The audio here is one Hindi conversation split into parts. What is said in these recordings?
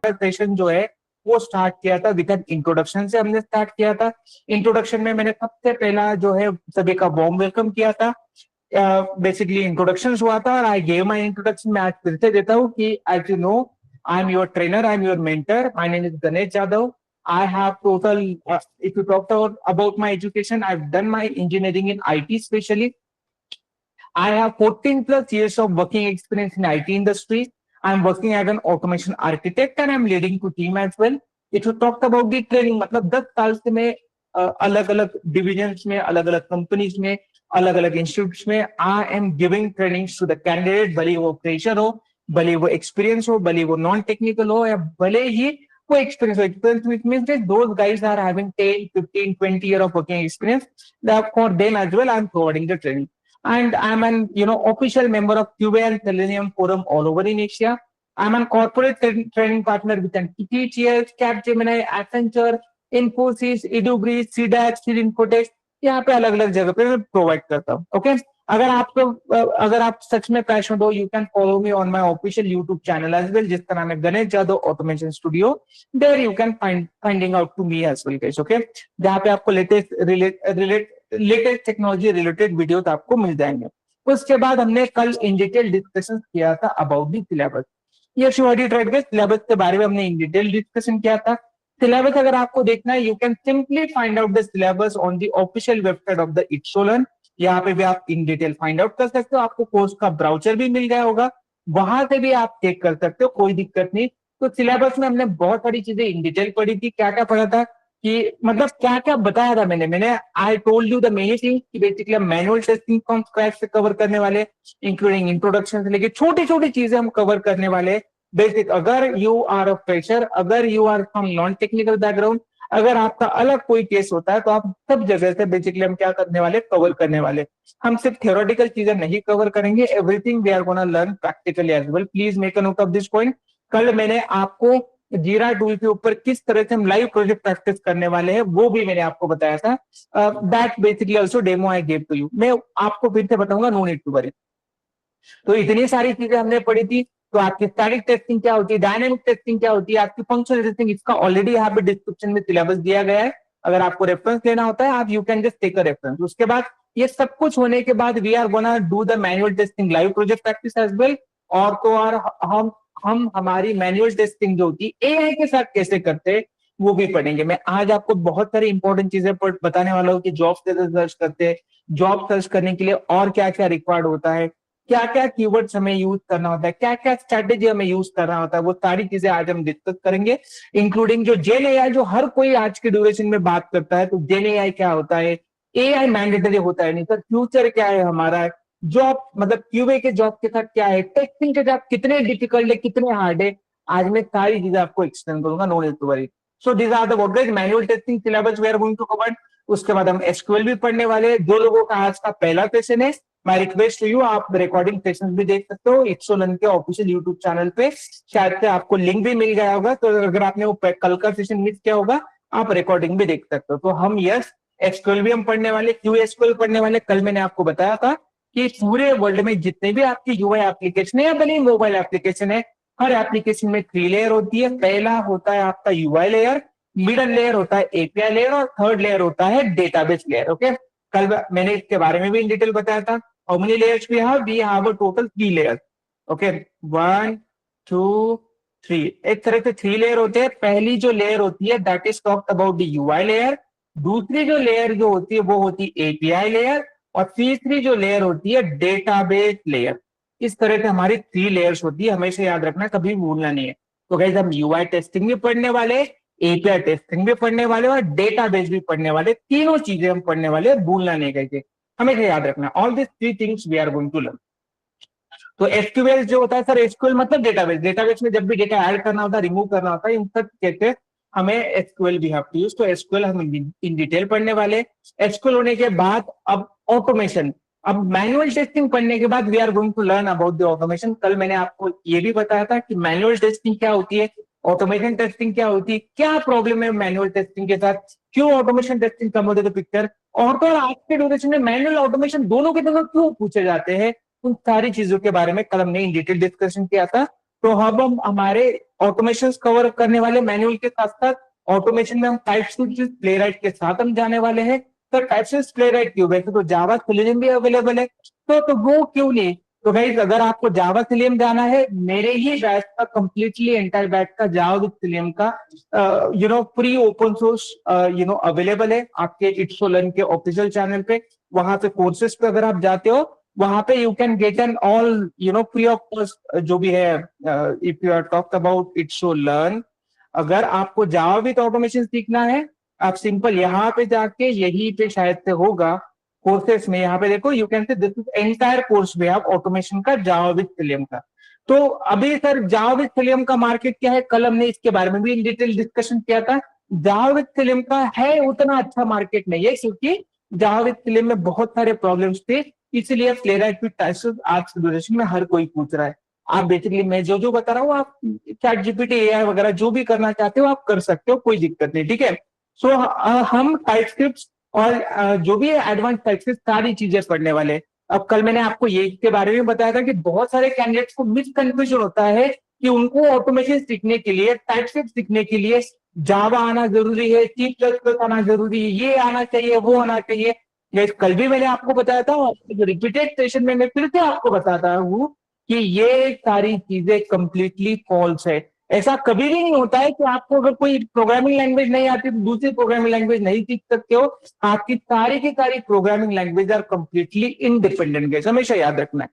का सेशन जो है वो स्टार्ट किया था विद एन इंट्रोडक्शन से हमने स्टार्ट किया था। इंट्रोडक्शन में मैंने सबसे पहला जो है सभी का वार्म वेलकम किया था, बेसिकली इंट्रोडक्शन हुआ था और आई गेव माई इंट्रोडक्शन। मैं आज फिर से देता हूँ कि as you know I am your trainer, I am your mentor, my name is Ganesh Jadhav. I have total, if you talk about my education, I've done my engineering in IT especially. I have 14 plus years of working experience in IT industry. I'm working as an automation architect and I'm leading to team as well. If you talked about the training, मतलब 10 साल से मैं अलग अलग डिविजन्स में, अलग अलग कंपनीज में, अलग अलग इंस्टीट्यूट्स में I am giving trainings to the candidate, भले वो फ्रेशर हो, भले वो एक्सपीरियंस हो, भले वो नॉन टेक्निकल हो, या भले ही वो एक्सपीरियंस हो। Experience which means that those guys are having 10, 15, 20 year of working experience. That for them as well, I'm providing the training. And I'm an official member of QA and Selenium Forum all over in Asia. I'm an corporate training partner with an TTS, Capgemini, Accenture, Infosys, Edubris, CDAC, Infotech. यहाँ पे अलग अलग जगह पे मैं प्रोवाइड करता हूँ। ओके, अगर आप सच में पैशनेट हो, you can follow me on my official YouTube channel as well, जिसका नाम है Ganesh Jadhav automation studio. There you can finding out to me as well guys. Okay, जहाँ पे आपको लेटेस्ट टेक्नोलॉजी रिलेटेड वीडियो आपको मिल जाएंगे। उसके बाद हमने कल इन डिटेल डिस्कशन किया था अबाउट द सिलेबस। ये सिलेबस के बारे में हमने इन डिटेल डिस्कशन किया था। सिलेबस अगर आपको देखना है, you can simply find out the syllabus on the official website of the Itsolearn. यहाँ पे भी आप इन डिटेल फाइंड आउट कर सकते हो। आपको कोर्स का ब्राउचर भी मिल गया होगा, वहां से भी आप चेक कर सकते हो, कोई दिक्कत नहीं। तो सिलेबस में हमने बहुत सारी चीजें इन डिटेल पढ़ी थी। क्या क्या पढ़ा था कि मतलब क्या क्या बताया था मैंने I told you the many thing कि बेसिकली मैनुअल टेस्टिंग को हम क्रैश से कवर करने वाले, इंक्लूडिंग इंट्रोडक्शन से लेके छोटी छोटी चीजें हम कवर करने वाले। बेसिक, अगर यू आर अ फ्रेशर, अगर you are from non technical background, अगर आपका अलग कोई केस होता है, तो आप सब जगह से बेसिकली हम क्या करने वाले, कवर करने वाले। हम सिर्फ थियोरेटिकल चीजें नहीं कवर करेंगे, everything we are gonna learn practically as well. Please make a note of this point. कल मैंने आपको जीरा टूल के ऊपर किस तरह से हम लाइव प्रोजेक्ट प्रैक्टिस करने वाले हैं वो भी मैंने आपको बताया था। That basically also demo I gave to you. मैं आपको फिर से बताऊंगा, नो नीड टू वरी। तो इतनी सारी चीजें हमने पढ़ी थी। तो आपकी स्टैटिक टेस्टिंग क्या होती है, डायनेमिक टेस्टिंग क्या होती है, आपकी फंक्शनल टेस्टिंग, इसका ऑलरेडी यहाँ पे डिस्क्रिप्शन में सिलेबस दिया गया है। अगर आपको रेफरेंस लेना होता है, आप you can just take a reference. उसके बाद ये सब कुछ होने के बाद we are gonna do the manual testing live project practice as well. और तो और हम हमारी मैनुअल टेस्टिंग जो होती है एआई के साथ कैसे करते हैं वो भी पढ़ेंगे। मैं आज आपको बहुत सारी इंपॉर्टेंट चीजें बताने वाला हूँ कि जॉब कैसे सर्च करते हैं, जॉब सर्च करने के लिए और क्या क्या रिक्वायर्ड होता है, क्या क्या कीवर्ड्स हमें यूज करना होता है, क्या क्या स्ट्रेटेजी हमें यूज करना होता है, वो सारी चीजें आज हम डिस्कस करेंगे। इंक्लूडिंग जो जेन एआई, जो हर कोई आज के ड्यूरेशन में बात करता है, तो जेन एआई क्या होता है, एआई मैंडेटरी होता है नहीं सर, फ्यूचर क्या है हमारा, जॉब मतलब क्यूए के जॉब के साथ क्या है, टेस्टिंग के जॉब कितने डिफिकल्ट है, कितने हार्ड है, आज मैं सारी चीजें आपको एक्सप्लेन करूंगा, no need to worry. So this are the what is manual testing syllabus we are going to cover. उसके बाद हम एसक्यूएल भी पढ़ने वाले हैं। जो लोगों का आज का पहला सेशन है, माय रिक्वेस्ट टू यू, आप रिकॉर्डिंग सेशन भी देख सकते हो इट्सोलन के ऑफिशियल यूट्यूब चैनल पे। शायद से आपको लिंक भी मिल गया होगा, तो अगर आपने वो कल का सेशन मिस किया होगा, आप रिकॉर्डिंग भी देख सकते हो। तो हम यस एसक्यूएल भी हम पढ़ने वाले, क्यू एसक्यूएल पढ़ने वाले। कल मैंने आपको बताया था कि पूरे वर्ल्ड में जितने भी आपकी यूआई एप्लीकेशन है या भले मोबाइल एप्लीकेशन है, हर एप्लीकेशन में 3 लेयर होती है। पहला होता है आपका यूआई लेयर, मिडल लेयर होता है एपीआई लेयर, और थर्ड लेयर होता है डेटाबेस लेयर। ओके, कल मैंने इसके बारे में भी इन डिटेल बताया था। How many layers we have? We have a total 3 layers. Okay, 1 2 3, एक तरह से 3 लेयर होते हैं। पहली जो लेयर होती है that is talked about the UI layer, दूसरी जो लेयर जो होती है वो होती है एपीआई लेयर, और तीसरी जो लेयर होती है डेटाबेस लेयर। इस तरह से हमारी 3 लेयर्स होती है, हमेशा याद रखना, कभी भूलना नहीं है। तो गाइस हम यूआई टेस्टिंग भी पढ़ने वाले, एपीआई टेस्टिंग भी पढ़ने वाले और डेटाबेस भी पढ़ने वाले, तीनों चीजें हम पढ़ने वाले, भूलना नहीं कहीं, हमेशा याद रखना। All this 3 things we are going to learn. तो एसक्यूएल जो होता है सर, एसक्यूएल मतलब डेटाबेस। डेटाबेस में जब भी डेटा ऐड करना होता है, रिमूव करना होता है, इन सब केसेस हमें एसक्यूएल भी हैव टू यूज। तो एसक्यूएल हम इन डिटेल पढ़ने वाले। एसक्यूएल होने के बाद अब ऑटोमेशन, अब मैनुअल टेस्टिंग पढ़ने के बाद we are going to learn about the automation. कल मैंने आपको ये भी बताया था कि मैनुअल टेस्टिंग क्या होती है, ऑटोमेशन टेस्टिंग क्या होती है, क्या प्रॉब्लम है मैनुअल टेस्टिंग के साथ, क्यों ऑटोमेशन टेस्टिंग कम होते थे पिक्चर, और तो आज के ड्यूरेशन में मैनुअल ऑटोमेशन दोनों के दोनों क्यों पूछे जाते हैं, उन सारी चीजों के बारे में कल हमने इन डिटेल डिस्कशन किया था। तो अब हम हमारे ऑटोमेशन कवर करने वाले मैनुअल के साथ साथ ऑटोमेशन में हम टाइपस्क्रिप्ट प्लेराइट के साथ हम जाने वाले हैं। तो टाइपस्क्रिप्ट प्लेराइट क्यों, वैसे तो जावा सेलेनियम भी अवेलेबल है, तो वो क्यों नहीं। तो गाइस अगर आपको जावा सेलेनियम जाना है, मेरे ही बैच का कंप्लीटली एंटायर बैच का जावा विद सेलेनियम का फ्री ओपन सोर्स अवेलेबल है आपके इट्सो लर्न के ऑफिशियल चैनल पे। वहां पे कोर्सेज पे अगर आप जाते हो, वहां पे you can get an all free of cost जो भी है। If you are talk about Itsolearn, अगर आपको जावा विद ऑटोमेशन सीखना है, आप सिंपल यहाँ पे जाके, यही पे शायद से होगा कोर्सेस में, यहाँ पे देखो you can say this is entire course way of automation का जावा विद सेलेनियम का। तो अभी सर जावा विद सेलेनियम का मार्केट क्या है, कल हमने इसके बारे में भी इन डिटेल डिस्कशन किया था। जावा विद सेलेनियम का है उतना अच्छा मार्केट नहीं है, क्योंकि जावा विद सेलेनियम में बहुत सारे प्रॉब्लम्स थे, इसलिए प्लेराइट विद टाइपस्क्रिप्ट आज की जनरेशन में हर कोई पूछ रहा है। आप बेसिकली मैं जो जो बता रहा हूँ, आप चैट जीपीटी एआई वगैरह जो भी करना चाहते हो आप कर सकते हो, कोई दिक्कत नहीं, ठीक है। सो हम टाइपस्क्रिप्ट और जो भी है एडवांस टाइपस्क्रिप्ट सारी चीजें पढ़ने वाले। अब कल मैंने आपको ये के बारे में बताया था कि बहुत सारे कैंडिडेट्स को मिसकंफ्यूजन होता है कि उनको ऑटोमेशन सीखने के लिए, टाइपस्क्रिप्ट सीखने के लिए जावा आना जरूरी है, सी प्लस प्लस आना जरूरी है, ये आना चाहिए, वो आना चाहिए। कल भी मैंने आपको बताया था, रिपीटेड सेशन में मैं फिर से आपको बताता हूँ कि ये सारी चीजें कंप्लीटली फॉल्स है। ऐसा कभी भी नहीं होता है कि आपको अगर कोई प्रोग्रामिंग लैंग्वेज नहीं आती तो दूसरी प्रोग्रामिंग लैंग्वेज नहीं सीख सकते हो। आपकी सारी की सारी programming language are completely independent guys, हमेशा याद रखना है।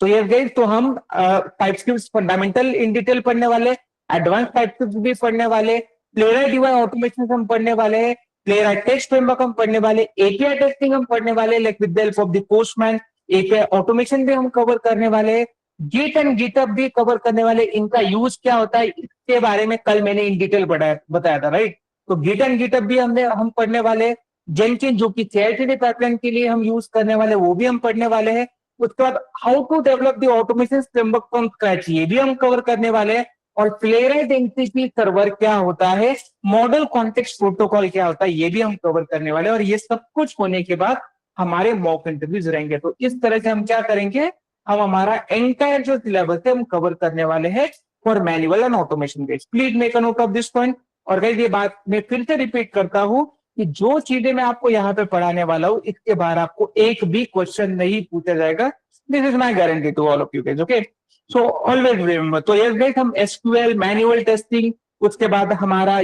तो ये गाइस, तो हम टाइपस्क्रिप्ट फंडामेंटल इन डिटेल पढ़ने वाले, एडवांस टाइपस्क्रिप्ट भी पढ़ने वाले, प्लेराइट यूआई ऑटोमेशन हम पढ़ने वाले हैं, प्लेराइट टेस्ट फ्रेमवर्क हम पढ़ने वाले, एपीआई टेस्टिंग हम पढ़ने वाले like with the help of the postman, API automation भी हम कवर करने वाले, गिट एंड गिटअप भी कवर करने वाले, इनका यूज क्या होता है इसके बारे में कल मैंने इन डिटेल बताया था, राइट। तो गिट एंड गिटअप भी हम पढ़ने वाले, जेनकिन जो कि CI/CD पाइपलाइन के लिए हम यूज करने वाले, वो भी हम पढ़ने वाले हैं। उसके बाद how to develop the automation framework from scratch, ये भी हम कवर करने वाले हैं। और प्लेराइट एमसीपी सर्वर क्या होता है, मॉडल कॉन्टेक्स्ट प्रोटोकॉल क्या होता है, ये भी हम कवर करने वाले हैं। और ये सब कुछ होने के बाद हमारे मॉक इंटरव्यूज रहेंगे। तो इस तरह से हम क्या करेंगे, हम हमारा एंटायर जो सिलेबस है हम कवर करने वाले हैं for manual and automation based. Please make a note of this point. और गाइस ये बात मैं फिर से रिपीट करता हूं कि जो चीजें मैं आपको यहाँ पे पढ़ाने वाला हूँ, इसके बाहर आपको एक भी क्वेश्चन नहीं पूछा जाएगा। This is my guarantee to all of you guys, okay. So always remember. तो यस गाइस, हम एसक्यूएल, मैनुअल टेस्टिंग, उसके बाद हमारा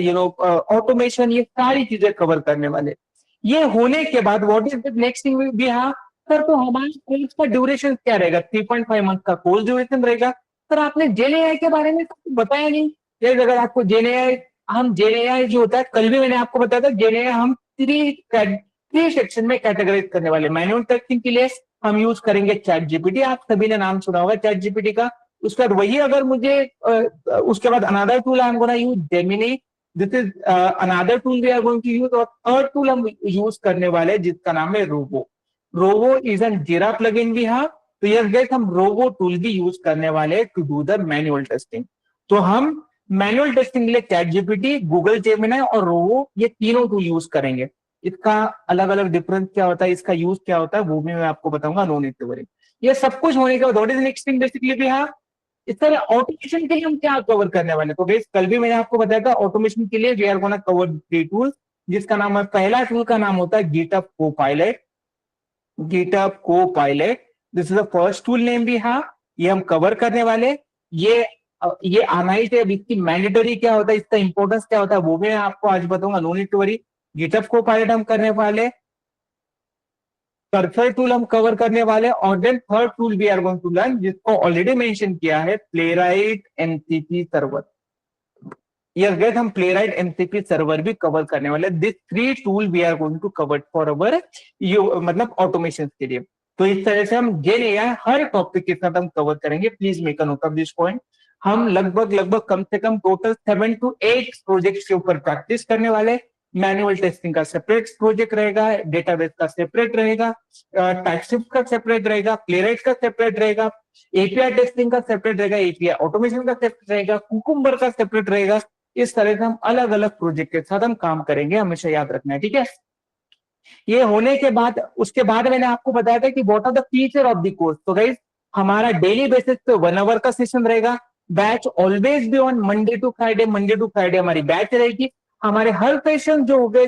ऑटोमेशन, ये सारी चीजें कवर करने वाले। ये होने के बाद what is the next thing भी, हाँ सर, तो हमारे कोर्स का ड्यूरेशन क्या रहेगा, 3.5 मंथ का कोर्स ड्यूरेशन रहेगा। सर आपने जेएनएआई के बारे में तो बताया नहीं। ये अगर आपको जेएनएआई, हम जेएनएआई जो होता है, कल भी मैंने आपको बताया था, जेएनएआई हम थ्री सेक्शन में कैटेगराइज करने वाले। मैनुअल टेस्टिंग के लिए हम यूज करेंगे चैट जीपीटी, आप सभी ने नाम सुना होगा चैट जीपीटी का। उसके बाद वही अगर मुझे उसके बाद another tool I am gonna use Gemini, this is another tool we are going to use. और थर्ड टूल हम यूज करने वाले जिसका नाम है Robo. Robo is an Jira plugin भी है। तो यस गाइस, हम रोबो टूल भी यूज करने वाले to do the manual testing. तो हम मैनुअल टेस्टिंग के लिए चैट जीपीटी, गूगल जेमिनी और रोबो, ये तीनों टूल यूज करेंगे। इसका अलग अलग डिफरेंस क्या होता है, इसका यूज क्या होता है, वो भी मैं आपको बताऊंगा, नो नीड टू वरी। ये सब कुछ होने के बाद what is next thing basically भी, हाँ इस तरह ऑटोमेशन के लिए हम क्या कवर करने वाले। तो गाइस कल भी मैंने आपको बताया था, ऑटोमेशन के लिए we are gonna cover three tools, जिसका नाम है, पहला टूल का नाम होता है GitHub Copilot. GitHub Copilot, this is the first tool name भी, हाँ ये हम कवर करने वाले। ये आना ही चाहिए। इसकी मैंडेटरी क्या होता है, इसका इंपॉर्टेंस क्या होता है, वो भी मैं आपको आज बताऊंगा, no need to worry. GitHub Copilot हम करने वाले, कर्सर टूल हम कवर करने वाले, और then third tool we are going to learn, जिसको ऑलरेडी मेंशन किया है, Playwright MCP server. Yes guys, हम प्लेराइट एमसीपी सर्वर भी कवर करने वाले। This three tool we are going to cover for our मतलब ऑटोमेशन के लिए। तो इस तरह से हम जेन एआई हर टॉपिक के साथ हम कवर करेंगे। Please make a note of this point. हम लगभग लगभग कम से कम टोटल 7 to 8 प्रोजेक्ट्स के ऊपर प्रैक्टिस करने वाले। मैनुअल टेस्टिंग का सेपरेट प्रोजेक्ट रहेगा, डेटाबेस का सेपरेट रहेगा, टाइपस्क्रिप्ट का सेपरेट रहेगा, प्लेराइट का सेपरेट रहेगा, एपीआई टेस्टिंग का सेपरेट रहेगा, एपीआई ऑटोमेशन का सेपरेट रहेगा, कुकुम्बर का सेपरेट रहेगा। इस तरह से हम अलग अलग प्रोजेक्ट के साथ हम काम करेंगे, हमेशा याद रखना है, ठीक है। ये होने के बाद, उसके बाद मैंने आपको बताया था कि what are the feature of the course. तो गाइस, हमारा डेली बेसिस पे 1 आवर का सेशन रहेगा, बैच ऑलवेज भी on Monday to Friday, Monday to Friday हमारी बैच रहेगी। हमारे हर सेशन जो होंगे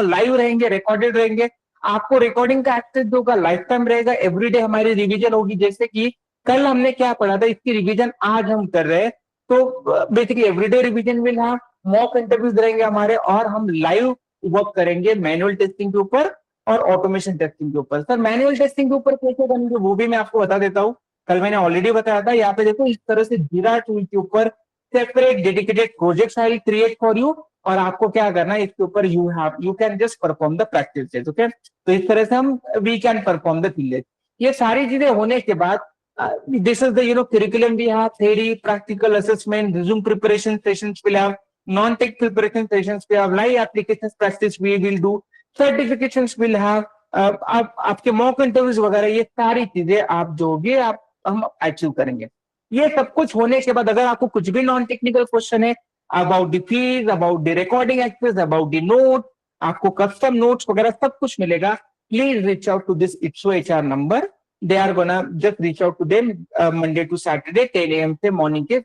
लाइव रहेंगे, रिकॉर्डेड रहेंगे। आपको रिकॉर्डिंग का एक्सेस जो होगा लाइफ टाइम रहेगा। एवरीडे हमारी रिवीजन होगी, जैसे कि कल हमने क्या पढ़ा था इसकी रिवीजन आज हम कर रहे हैं। तो basically everyday revision will have, mock interviews रहेंगे हमारे, और हम लाइव वर्क करेंगे मैनुअल टेस्टिंग के ऊपर और ऑटोमेशन टेस्टिंग के ऊपर। सर मैनुअल टेस्टिंग के ऊपर कैसे करेंगे वो भी मैं आपको बता देता हूँ। कल मैंने ऑलरेडी बताया था। यहाँ पे देखो इस तरह से जीरा टूल के ऊपर separate dedicated project I create for you, और आपको क्या करना है इसके ऊपर you can just perform the practice. Okay, तो इस तरह से हम we can perform the things. ये सारी चीजें होने के बाद this is the curriculum we have, theory, practical assessment, resume preparation sessions will have, non-tech preparation sessions we have, live applications practice we will do, certifications will have, आपके मॉक इंटरव्यूज वगैरह, ये सारी चीजें आप जो होगी आप हम अचीव करेंगे। ये सब कुछ होने के बाद अगर आपको कुछ भी नॉन टेक्निकल क्वेश्चन है about the fees, about the recording access, about the note, आपको कस्टम नोट्स वगैरह सब कुछ मिलेगा। Please reach out to this Itso HR number. They are gonna just reach out to them Monday to Saturday 10 a.m. से मॉर्निंग के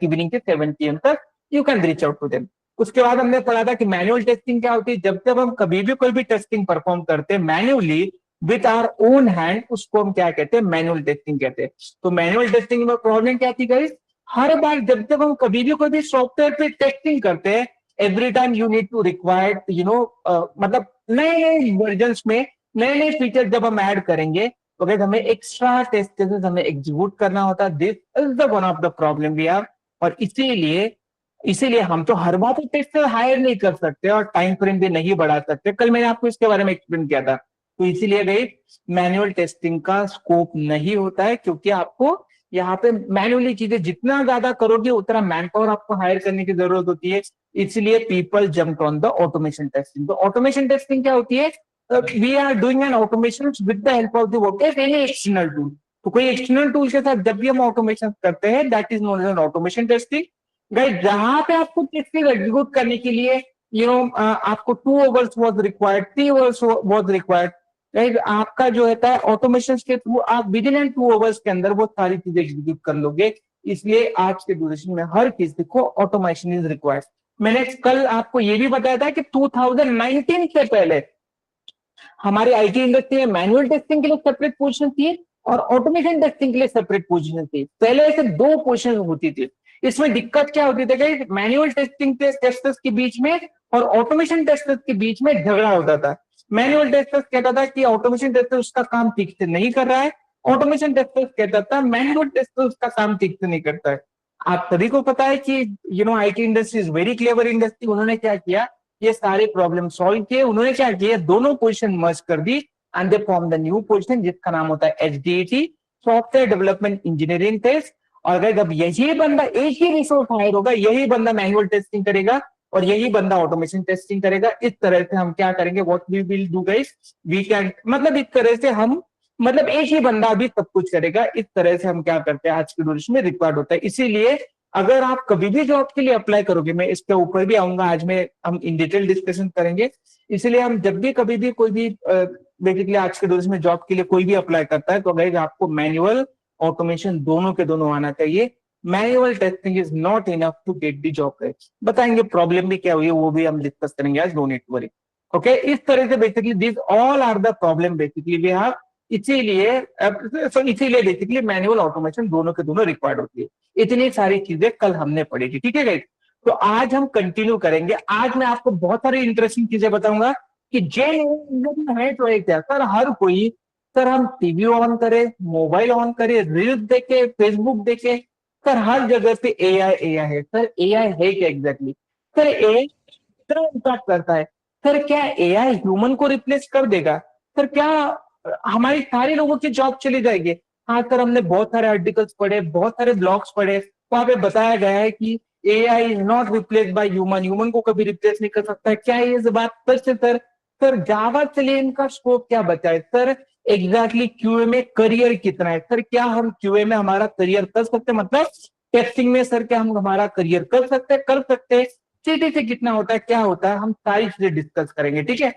इवनिंग के 7 p.m. तक you can reach out to them. उसके बाद हमने पढ़ा था कि मैनुअल टेस्टिंग क्या होती है। जब जब हम कभी भी कोई भी टेस्टिंग परफॉर्म करते हैं manually with our own hand, उसको हम क्या कहते हैं, मैनुअल टेस्टिंग कहते हैं। तो मैनुअल टेस्टिंग में प्रॉब्लम क्या थी गाइस, हर बार जब जब हम कभी भी कोई भी सॉफ्टवेयर पे टेस्टिंग करते हैं, every time you need to required मतलब नए नए वर्जन में नए नए फीचर जब हम ऐड करेंगे तो गाइस हमें एक्स्ट्रा टेस्ट केसेस हमें एग्जीक्यूट करना होता है। This is the one of the problem we have. और इसीलिए इसीलिए हम तो हर बार टेस्टर हायर नहीं कर सकते और टाइम फ्रेम भी नहीं बढ़ा सकते। कल मैंने आपको इसके बारे में एक्सप्लेन किया था। तो इसीलिए गई मैनुअल टेस्टिंग का स्कोप नहीं होता है, क्योंकि आपको यहाँ पे मैनुअली चीजें जितना ज्यादा करोगे उतना मैन पावर आपको हायर करने की जरूरत होती है। इसलिए people jump on the automation testing. तो ऑटोमेशन टेस्टिंग क्या होती है, we are doing an automation with the help of the work any external tool. तो कोई एक्सटर्नल टूल के साथ जब भी हम ऑटोमेशन करते हैं that is known as automation testing. Guys जहां पे आपको टेस्टिंग एग्जीक्यूट करने के लिए आपको 2 hours was required, 3 hours was required, right, आपका जो होता है ऑटोमेशन के थ्रू आप विद इन 2 आवर्स के अंदर वो सारी चीजें एग्जीक्यूट कर लोगे। इसलिए आज के ड्यूरेशन में हर किसी को ऑटोमेशन इज रिक्वायर्ड। मैंने कल आपको ये भी बताया था कि 2019 से पहले हमारी आईटी इंडस्ट्री में मैनुअल टेस्टिंग के लिए सेपरेट पोजीशन थी और ऑटोमेशन टेस्टिंग के लिए सेपरेट पोजीशन थी। पहले ऐसे 2 पोजीशन होती थी। इसमें दिक्कत क्या होती थी, मैनुअल टेस्टिंग के टेस्टर्स के बीच में और ऑटोमेशन टेस्टर्स के बीच में झगड़ा होता था। मैनुअल टेस्टर्स कहता था कि ऑटोमेशन टेस्टर उसका काम ठीक से नहीं कर रहा है, ऑटोमेशन टेस्टर्स कहता था मैनुअल टेस्टर उसका काम ठीक से नहीं करता है। आप सभी को पता है कि IT industry is very clever industry. उन्होंने क्या किया, ये सारे प्रॉब्लम सॉल्व किए। उन्होंने क्या किया, दोनों पोजीशन मर्ज कर दी and they form the new position जिसका नाम होता है HDT, software development engineering test. और अगर जब यही बंदा एक ही रिसोर्स हायर होगा, यही बंदा मैनुअल टेस्टिंग करेगा और यही बंदा ऑटोमेशन टेस्टिंग करेगा। इस तरह से हम क्या करेंगे, what we will do guys, we can मतलब इस तरह से हम एक ही बंदा भी सब कुछ करेगा। इस तरह से हम क्या करते हैं आज की ड्यूरेशन में रिक्वायर्ड होता है। इसीलिए अगर आप कभी भी जॉब के लिए अप्लाई करोगे, मैं इसके ऊपर भी आऊंगा, आज में हम इन डिटेल डिस्कशन करेंगे। इसलिए हम जब भी कभी भी कोई भी बेसिकली आज के ड्यूरेशन में जॉब के लिए कोई भी अप्लाई करता है तो गाइस आपको मैनुअल ऑटोमेशन दोनों के दोनों आना चाहिए। Manual testing is not enough to get the job. बताएंगे प्रॉब्लम भी क्या हुई है वो भी हम डिस्कस करेंगे आज, no need to worry. Okay, इस तरह से basically this all are the problem basically we have. इसीलिए बेसिकली मैनुअल ऑटोमेशन दोनों के दोनों रिक्वायर्ड होती है। इतनी सारी चीजें कल हमने पढ़ी थी, ठीक है गाइस। तो आज हम कंटिन्यू करेंगे। आज मैं आपको बहुत सारी इंटरेस्टिंग चीजें बताऊंगा कि जे है तो एक सर हर कोई, सर हम टीवी ऑन करें, मोबाइल ऑन करें, रील्स देखे, फेसबुक देखे, सर हर जगह पे एआई एआई है। सर एआई है क्या एग्जैक्टली, सर एआई कितना इम्पैक्ट करता है, सर क्या एआई ह्यूमन को रिप्लेस कर देगा, सर क्या हमारी सारे लोगों की जॉब चली जाएगी। हाँ सर, हमने बहुत सारे आर्टिकल्स पढ़े, बहुत सारे ब्लॉग्स पढ़े, वहां पे बताया गया है कि AI is not replace by human, human को कभी रिप्लेस नहीं कर सकता है। क्या ये बात सच है सर? सर जावा चलिए का स्कोप क्या बचा है सर, एग्जैक्टली क्यूए में करियर कितना है सर, क्या हम क्यूए में हमारा करियर कर सकते हैं, मतलब टेस्टिंग में सर क्या हम हमारा करियर कर सकते हैं, कर सकते हैं, सीटी से कितना होता है, क्या होता है, हम सारी चीजें डिस्कस करेंगे, ठीक है।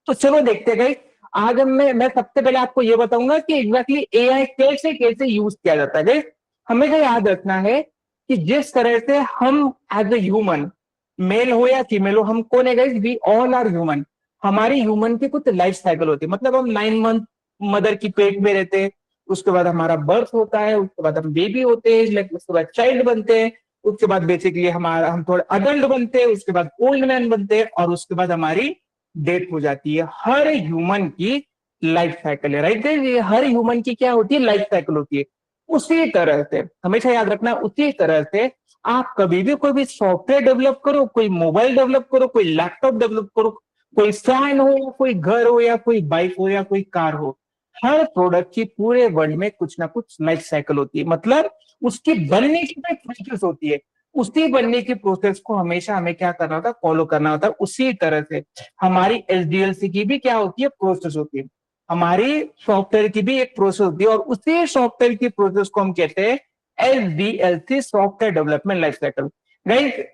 तो चलो देखते गए। आज मैं सबसे पहले आपको ये बताऊंगा कि एग्जैक्टली एआई कैसे कैसे यूज किया जाता है। हमेशा याद रखना है कि जिस तरह से हम एज ए ह्यूमन, मेल हो या फीमेल हो, हम कौन है guys, we all are human. हमारी ह्यूमन की कुछ लाइफ साइकिल होती है, मतलब हम 9 मंथ मदर की पेट में रहते हैं, उसके बाद हमारा बर्थ होता है, उसके बाद हम बेबी होते हैं, लाइक उसके बाद चाइल्ड बनते हैं, उसके बाद बेसिकली हमारा हम थोड़े अडल्ट बनते हैं, उसके बाद ओल्ड मैन बनते हैं, और उसके बाद हमारी डेथ हो जाती है। हर ह्यूमन की लाइफ साइकिल है, राइट। हर ह्यूमन की क्या होती है, लाइफ साइकिल होती है। उसी तरह से हमेशा याद रखना, उसी तरह से आप कभी भी कोई भी सॉफ्टवेयर डेवलप करो, कोई मोबाइल डेवलप करो, कोई लैपटॉप डेवलप करो, कोई फैन हो या कोई घर हो या कोई बाइक हो या कोई कार हो, हर प्रोडक्ट की पूरे वर्ल्ड में कुछ ना कुछ लाइफ साइकिल होती है। मतलब उसकी बनने की कोई प्रोसेस होती है, उसी बनने की प्रोसेस को हमेशा हमें क्या करना होता है, फॉलो करना होता है। उसी तरह से हमारी एसडीएलसी की भी क्या होती है, प्रोसेस होती है। हमारी सॉफ्टवेयर की भी एक प्रोसेस होती है, और उसी सॉफ्टवेयर की प्रोसेस को हम कहते हैं SDLC, software development life cycle. Guys,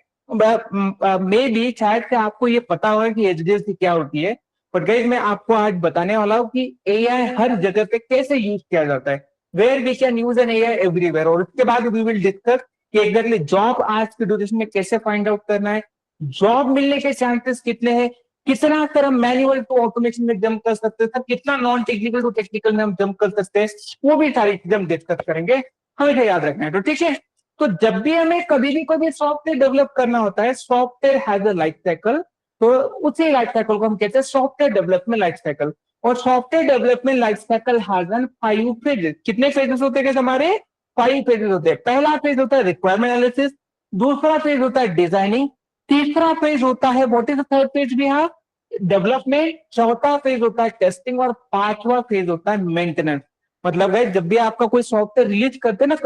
may be शायद से आपको ये पता होगा कि एचडीएलसी क्या होती है, बट गाइस मैं आपको आज बताने वाला हूँ कि एआई हर जगह पे कैसे यूज किया जाता है, where we can use an AI everywhere. और उसके बाद वी विल डिस्कस कि एग्जैक्टली जॉब आज की ड्यूरेशन में कैसे फाइंड आउट करना है, जॉब मिलने के चांसेस कितने हैं, कितना अगर हम मैनुअल टू ऑटोमेशन में जंप कर सकते हैं, कितना नॉन टेक्निकल टू टेक्निकल में हम जंप कर सकते हैं, वो भी सारी चीजें हम डिस्कस करेंगे। हमें याद रखना है, तो ठीक है। तो जब भी हमें कभी भी कोई सॉफ्टवेयर डेवलप करना होता है, software has a life cycle, तो उसी लाइफ साइकिल को हम कहते हैं सॉफ्टवेयर डेवलपमेंट लाइफ साइकिल। और software development life cycle has an 5 phases. कितने फेजेस होते हैं हमारे, 5 फेजेस होते हैं। पहला फेज होता है रिक्वायरमेंट एनालिसिस, दूसरा फेज होता है डिजाइनिंग, तीसरा फेज होता है what is the third phase भी, हाँ, डेवलपमेंट, चौथा फेज होता है टेस्टिंग, और पांचवा फेज होता है मेंटेनेंस। मतलब है जब भी आपका कोई सॉफ्टवेयर रिलीज करते हैं ना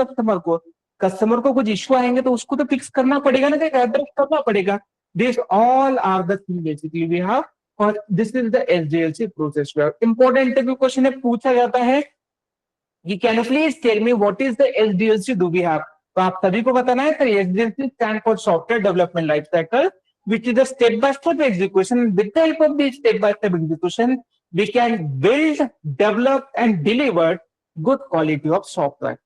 कस्टमर को कुछ इश्यू आएंगे तो उसको तो फिक्स करना पड़ेगा ना, एड्रेस करना पड़ेगा। This all are the thing basically we have, और this is the SDLC process. Important interview question है, पूछा जाता है कि can you please tell me what is the SDLC do we have. तो आप सभी को बताना है, sir SDLC stand for software development life cycle, which is a step-by-step execution. With the help of this step-by-step execution, we can build, develop, and deliver good quality of software.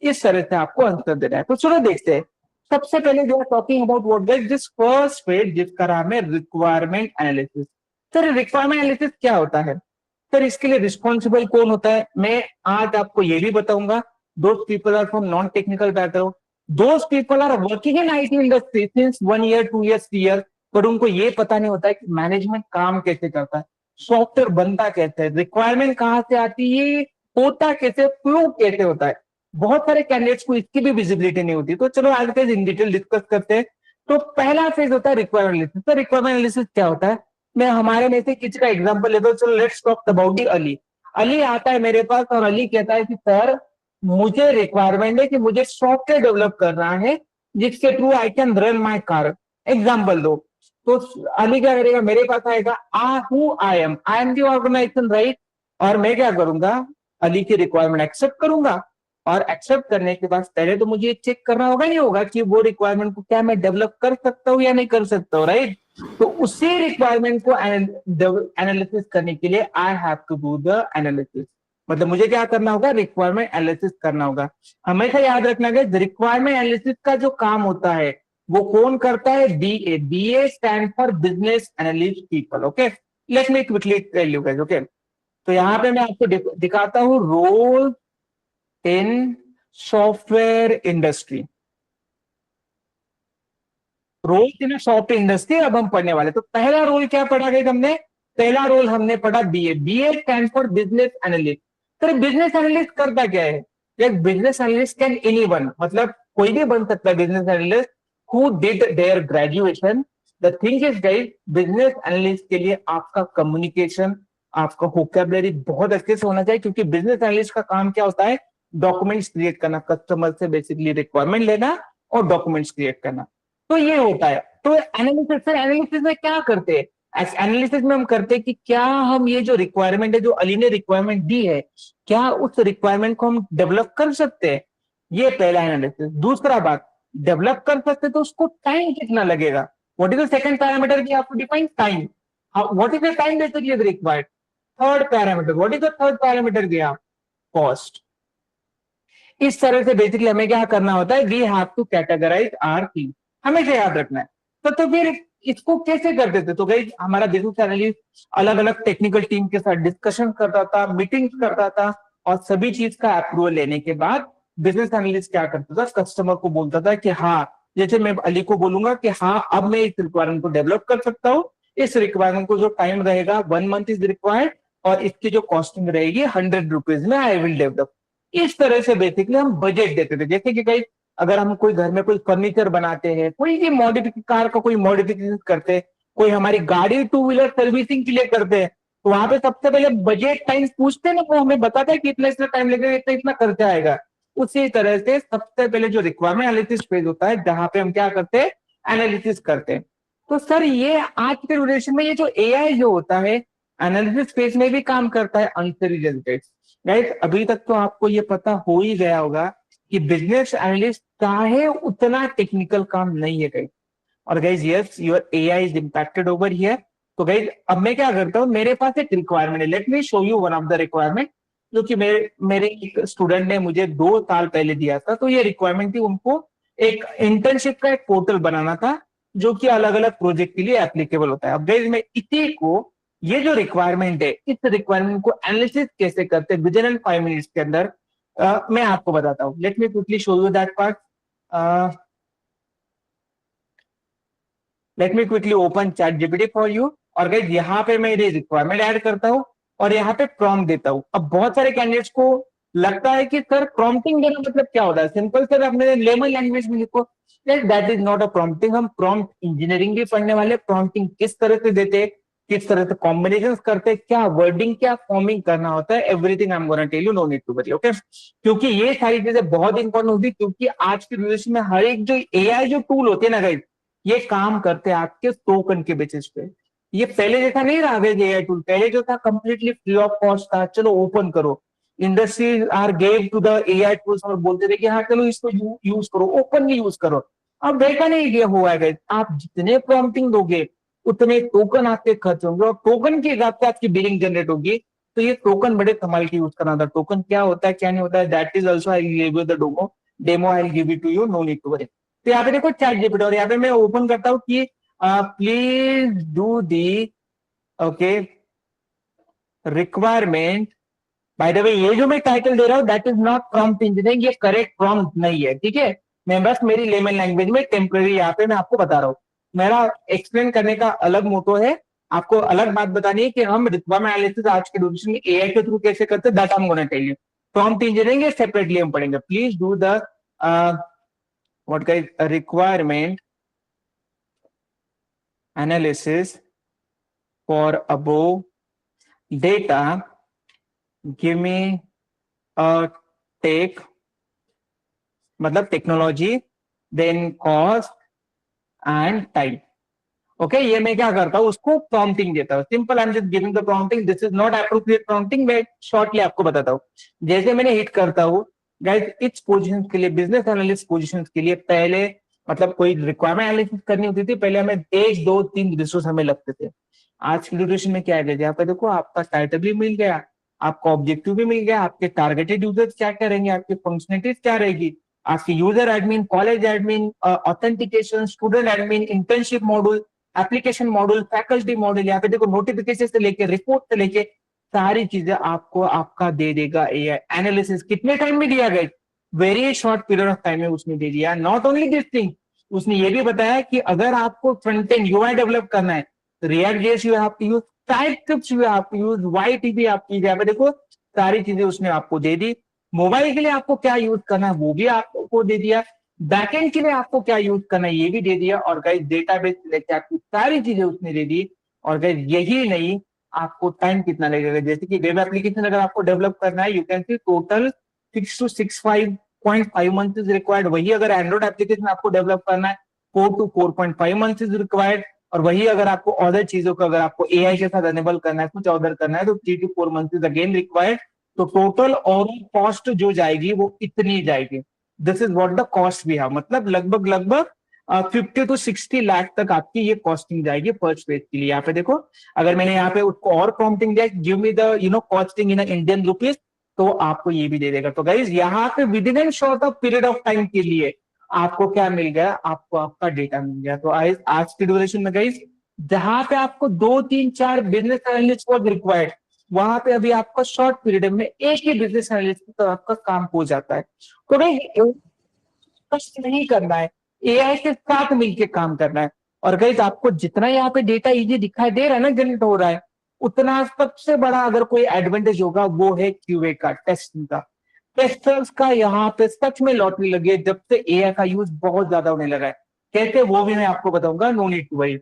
इस तरह से आपको आंसर देना है। तो चलो देखते हैं। सबसे पहले we are talking about what is this first phase, जिसका नाम है requirement analysis. Sir requirement analysis क्या होता है, सर इसके लिए रिस्पॉन्सिबल कौन होता है, मैं आज आपको ये भी बताऊंगा। Those people are from non technical background, those people are working in IT industry since 1 year 2 year 3 year, पर उनको ये पता नहीं होता है कि मैनेजमेंट काम कैसे करता है, सॉफ्टवेयर बनता कैसे है, रिक्वायरमेंट कहाँ से आती है, होता कैसे, फ्लो कैसे होता है। बहुत सारे कैंडिडेट्स को इसकी भी विजिबिलिटी नहीं होती। तो चलो आज इन डिटेल डिस्कस करते हैं। तो पहला फेज होता है रिक्वायरमेंट एनालिसिस। तो रिक्वायरमेंट एनालिसिस क्या होता है, मैं हमारे में से किसी का एग्जांपल लेता हूँ। चलो let's talk about Ali. Ali आता है मेरे पास और अली कहता है कि सर मुझे रिक्वायरमेंट है कि मुझे सॉफ्टवेयर डेवलप करना है जिसके through I can run my car, example दो। तो अली क्या करेगा, मेरे पास आएगा, I am the organisation, right. और मैं क्या करूंगा, अली की रिक्वायरमेंट एक्सेप्ट करूंगा, और एक्सेप्ट करने के बाद पहले तो मुझे चेक करना होगा, नहीं होगा कि वो रिक्वायरमेंट को क्या मैं डेवलप कर सकता हूँ या नहीं कर सकता हूँ, राइट। तो उसी रिक्वायरमेंट को एनालिसिस करने के लिए I have to do the analysis. मतलब मुझे क्या करना होगा, रिक्वायरमेंट एनालिसिस करना होगा। हमेशा याद रखना है रिक्वायरमेंट एनालिसिस का जो काम होता है वो कौन करता है, BA. BA stand for business analyst people, okay. Let me quickly tell you guys, okay. तो यहाँ पे मैं आपको दिखाता हूँ role in software industry, role in software industry अब हम पढ़ने वाले। तो पहला रोल क्या पढ़ा गया हमने, पहला रोल हमने पढ़ा BA. BA stand for business analyst. तो बिजनेस एनालिस्ट करता क्या है, एक बिजनेस एनालिस्ट कैन एनीवन, मतलब कोई भी बन सकता है business analyst who did their graduation. The thing is guys, business analyst के लिए आपका कम्युनिकेशन, आपका वोकैबुलरी बहुत अच्छे से होना चाहिए, क्योंकि बिजनेस एनालिस्ट का काम क्या होता है, डॉक्यूमेंट्स क्रिएट करना, कस्टमर से बेसिकली रिक्वायरमेंट लेना और डॉक्यूमेंट्स क्रिएट करना। तो ये होता है। तो एनालिसिस, सर एनालिसिस में क्या करते हैं, एनालिसिस में हम करते हैं कि क्या हम ये जो रिक्वायरमेंट है, जो अली ने रिक्वायरमेंट दी है, क्या उस रिक्वायरमेंट को हम डेवलप कर सकते हैं, ये पहला एनालिसिस। दूसरा बात, डेवलप कर सकते तो उसको टाइम कितना लगेगा, what is the second parameter की आपको define time, what is the time basically required. Third parameter, what is the third parameter की आप, कॉस्ट। इस तरह से बेसिकली हमें क्या करना होता है, we have to categorise our thing, हमेशा याद रखना है। तो फिर इसको कैसे करते थे, तो गाइस हमारा बिजनेस एनालिस्ट अलग अलग टेक्निकल टीम के साथ डिस्कशन करता था, मीटिंग करता था, और सभी चीज का अप्रूवल लेने के बाद बिजनेस एनालिस्ट क्या करता था, कस्टमर को बोलता था कि हाँ, जैसे मैं अली को बोलूंगा कि हाँ अब मैं इस रिक्वायरमेंट को डेवलप कर सकता हूँ, इस रिक्वायरमेंट को जो टाइम रहेगा 1 मंथ इज रिक्वायर्ड, और इसकी जो कॉस्टिंग रहेगी 100 रुपीज में आई विल डेवलप। इस तरह से बेसिकली हम बजट देते थे। जैसे कि कहीं अगर हम कोई घर में कोई फर्नीचर बनाते हैं, कोई भी मॉडिफिकेशन, कार का कोई मॉडिफिकेशन करते हैं, कोई हमारी गाड़ी टू व्हीलर सर्विसिंग के लिए करते हैं, तो वहां पे सबसे पहले बजट टाइम पूछते हैं ना, वो हमें बताता है कि इतना इतना टाइम लगेगा, इतना इतना खर्चा आएगा। उसी तरह से सबसे पहले जो रिक्वायरमेंट एनालिसिस फेज होता है, जहां पे हम क्या करते हैं, एनालिसिस करते हैं। तो सर ये आज के ड्यूरेशन में ये जो एआई जो होता है, एनालिसिस फेज में भी काम करता है आंसर रिजल्ट। गाइस अभी तक तो आपको ये पता हो ही गया होगा कि बिजनेस एनालिस्ट चाहे उतना टेक्निकल काम नहीं है गाइस। और guys yes, your AI is impacted over here. तो गाइस अब मैं क्या करता हूँ, मेरे पास एक रिक्वायरमेंट है, let me show you one of the requirement, जो कि मेरे मेरे एक स्टूडेंट ने मुझे 2 साल पहले दिया था। तो ये रिक्वायरमेंट थी, उनको एक इंटर्नशिप का एक पोर्टल बनाना था, जो कि अलग अलग प्रोजेक्ट के लिए एप्लीकेबल होता है। अब गाइस मैं इसी को, ये जो रिक्वायरमेंट है, इस रिक्वायरमेंट को एनालिसिस कैसे करते हैं विद इन 5 मिनट्स के अंदर, मैं आपको बताता हूँ। Let me quickly show you that part. Late me quickly open chat GPT for you. और गाइस यहाँ पे मैं ये रिक्वायरमेंट ऐड करता हूँ और यहाँ पे प्रॉम्प्ट देता हूँ। अब बहुत सारे कैंडिडेट्स को लगता है कि सर प्रॉम्प्टिंग देना मतलब क्या होता है, सिंपल सर अपने लेमन लैंग्वेज में लिखो। That is not a prompting. हम प्रॉम्प्ट इंजीनियरिंग भी पढ़ने वाले, प्रॉम्प्टिंग किस तरह से देते, किस तरह से कॉम्बिनेशन करते, क्या वर्डिंग, क्या फॉर्मिंग करना होता है, everything I am gonna tell you, no need to worry, okay. क्योंकि ये सारी चीजें बहुत इंपॉर्टेंट होती है, क्योंकि आज की ड्यूरेशन में हर एक जो एआई जो टूल होते हैं ना गाइस, ये काम करते हैं आपके टोकन के बेसिस पे। ये पहले जैसा नहीं रहा एआई टूल, पहले जो था कंप्लीटली फ्री ऑफ कॉस्ट था, चलो ओपन करो, industry are gave to the AI tools और बोलते थे कि हाँ चलो इसको यूज करो, ओपनली यूज करो। अब देखा नहीं ये हुआ है, आप जितने प्रॉम्प्टिंग दोगे उतने टोकन आपके खर्च होंगे, और टोकन के हिसाब से आपकी बिलिंग जनरेट होगी। तो ये टोकन बड़े कमाल के यूज करना था। टोकन क्या होता है क्या नहीं होता है, that is also I give you the demo I give it to you, no need to worry. तो यहाँ पे देखो चैट जीपीटी, और यहाँ पे मैं ओपन करता हूँ कि please do the, okay, requirement. By the way ये जो मैं टाइटल दे रहा हूँ that is not prompt engineering, ये करेक्ट प्रॉम्प्ट नहीं है, ठीक है। मैं बस मेरी लेमन लैंग्वेज में टेम्पररी यहाँ पे मैं आपको बता रहा हूँ। मेरा एक्सप्लेन करने का अलग मोटो है, आपको अलग बात बतानी है कि हम रिक्वायरमेंट एनालिसिस आज के डिस्कशन में एआई के थ्रू कैसे करते हैं, that I am gonna tell you. Prompt engineering separately हम पढ़ेंगे। Please do the what guys requirement analysis for above data, give me a take, मतलब technology, then cost and time. Okay, ये मैं क्या करता हूँ, उसको प्रॉम्प्टिंग देता हूँ। Simple, I am just giving the prompting, this is not appropriate prompting, मैं शॉर्टली आपको बताता हूँ। जैसे मैंने हिट करता हूँ गाइस, इस पोजीशन के लिए, बिजनेस एनालिस्ट पोजीशन के लिए पहले मतलब कोई रिक्वायरमेंट एनालिसिस करनी होती थी, पहले हमें 1 2 3 रिसोर्स हमें लगते थे। आज की ड्यूरेशन में क्या है, यहाँ पे देखो आपका टाइटल भी मिल गया, आपका ऑब्जेक्टिव भी मिल गया, आपके टारगेटेड यूजर्स क्या करेंगे, आपकी फंक्शनलिटीज क्या रहेगी, आपकी user admin, college admin, authentication, student admin, internship module, application module, faculty module, यहाँ पे देखो नोटिफिकेशन से लेके रिपोर्ट से लेके सारी चीजें आपको आपका दे देगा एआई। एनालिसिस कितने टाइम में दिया गया, very short period of time में उसने दे दिया। नॉट ओनली दिस थिंग, उसने ये भी बताया कि अगर आपको फ्रंट एंड यूआई डेवलप करना है, React JS you have to use, TypeScript you have to use, YTB आपकी, यहाँ पे देखो सारी चीजें उसने आपको दे दी। मोबाइल के लिए आपको क्या यूज करना है वो भी आपको दे दिया, बैकएंड के लिए आपको क्या यूज करना है ये भी दे दिया, और गाइस डेटाबेस लेके आपकी सारी चीजें उसने दे दी। और गाइस यही नहीं, आपको टाइम कितना लगेगा, जैसे कि वेब एप्लीकेशन अगर आपको डेवलप करना है, you can C total 6 to 6.5 month is required. वही अगर एंड्रॉइड एप्लीकेशन आपको डेवलप करना है, 4 to 4.5 मंथ इज रिक्वायर्ड। और वही अगर आपको अदर चीजों को, अगर आपको एआई के साथ अनेबल करना है, कुछ ऑर्डर करना है, तो 3 to 4 month is again required. तो टोटल और कॉस्ट जो जाएगी वो इतनी जाएगी। This is what the cost we have, मतलब लगभग लगभग 50 to 60 लाख तक आपकी ये कॉस्टिंग जाएगी फर्स्ट पेज के लिए। यहाँ पे देखो, अगर मैंने यहाँ पे उसको और प्रॉम्प्टिंग दिया, give me the costing in Indian rupees, तो आपको ये भी दे देगा। तो गाइज यहाँ पे with in short of period of time के लिए आपको क्या मिल गया, आपको आपका डेटा मिल गया। तो आज की ड्यूरेशन में गाइज जहां पे आपको 2 3 4 बिजनेस एनालिस्ट वर्क रिक्वायर्ड, वहां पे अभी आपका शॉर्ट पीरियड में एक ही बिजनेस एनालिस्ट तो आपका काम हो जाता है। तो भाई कष्ट नहीं करना है, एआई के साथ मिलकर काम करना है। और गाइस आपको जितना यहाँ पे डेटा इजी दिखाई दे रहा है ना, जनरेट हो रहा है, उतना सबसे बड़ा अगर कोई एडवांटेज होगा वो है क्यूए का, टेस्टिंग का। टेस्टर्स का यहाँ पे सच में लॉटरी लगी है जब से एआई का यूज बहुत ज्यादा होने लगा है। कैसे, वो भी मैं आपको बताऊंगा, no need to worry.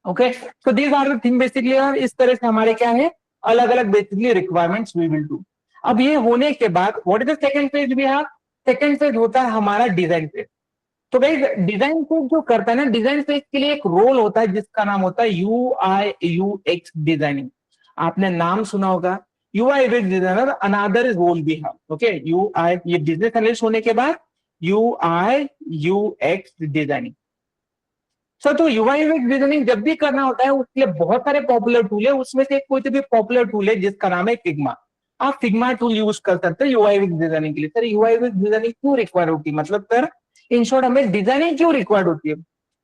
Okay, so these are the thing basically. इस तरह से हमारे क्या है, अलग अलग basically requirements we will do. अब ये होने के बाद what is the second phase we have, second phase होता है हमारा डिजाइन फेज। तो भाई डिजाइन फेज जो करता है ना, डिजाइन फेज के लिए एक रोल होता है जिसका नाम होता है UI/UX डिजाइनिंग। आपने नाम सुना होगा, UI/UX डिजाइनर, अनदर रोल भी है। ओके, UI ये बिजनेस एनालिस्ट होने के बाद UI/UX डिजाइनिंग। सर तो UI/UX डिजाइनिंग जब भी करना होता है उसके लिए बहुत सारे पॉपुलर टूल है, उसमें से कोई तो भी पॉपुलर टूल है जिसका नाम है फिग्मा। आप फिग्मा टूल यूज कर सकते हैं UI/UX डिजाइनिंग के लिए। सर UI/UX डिजाइनिंग क्यों रिक्वायर होती है, मतलब सर इन शॉर्ट हमें डिजाइनिंग क्यों रिक्वायर्ड होती है?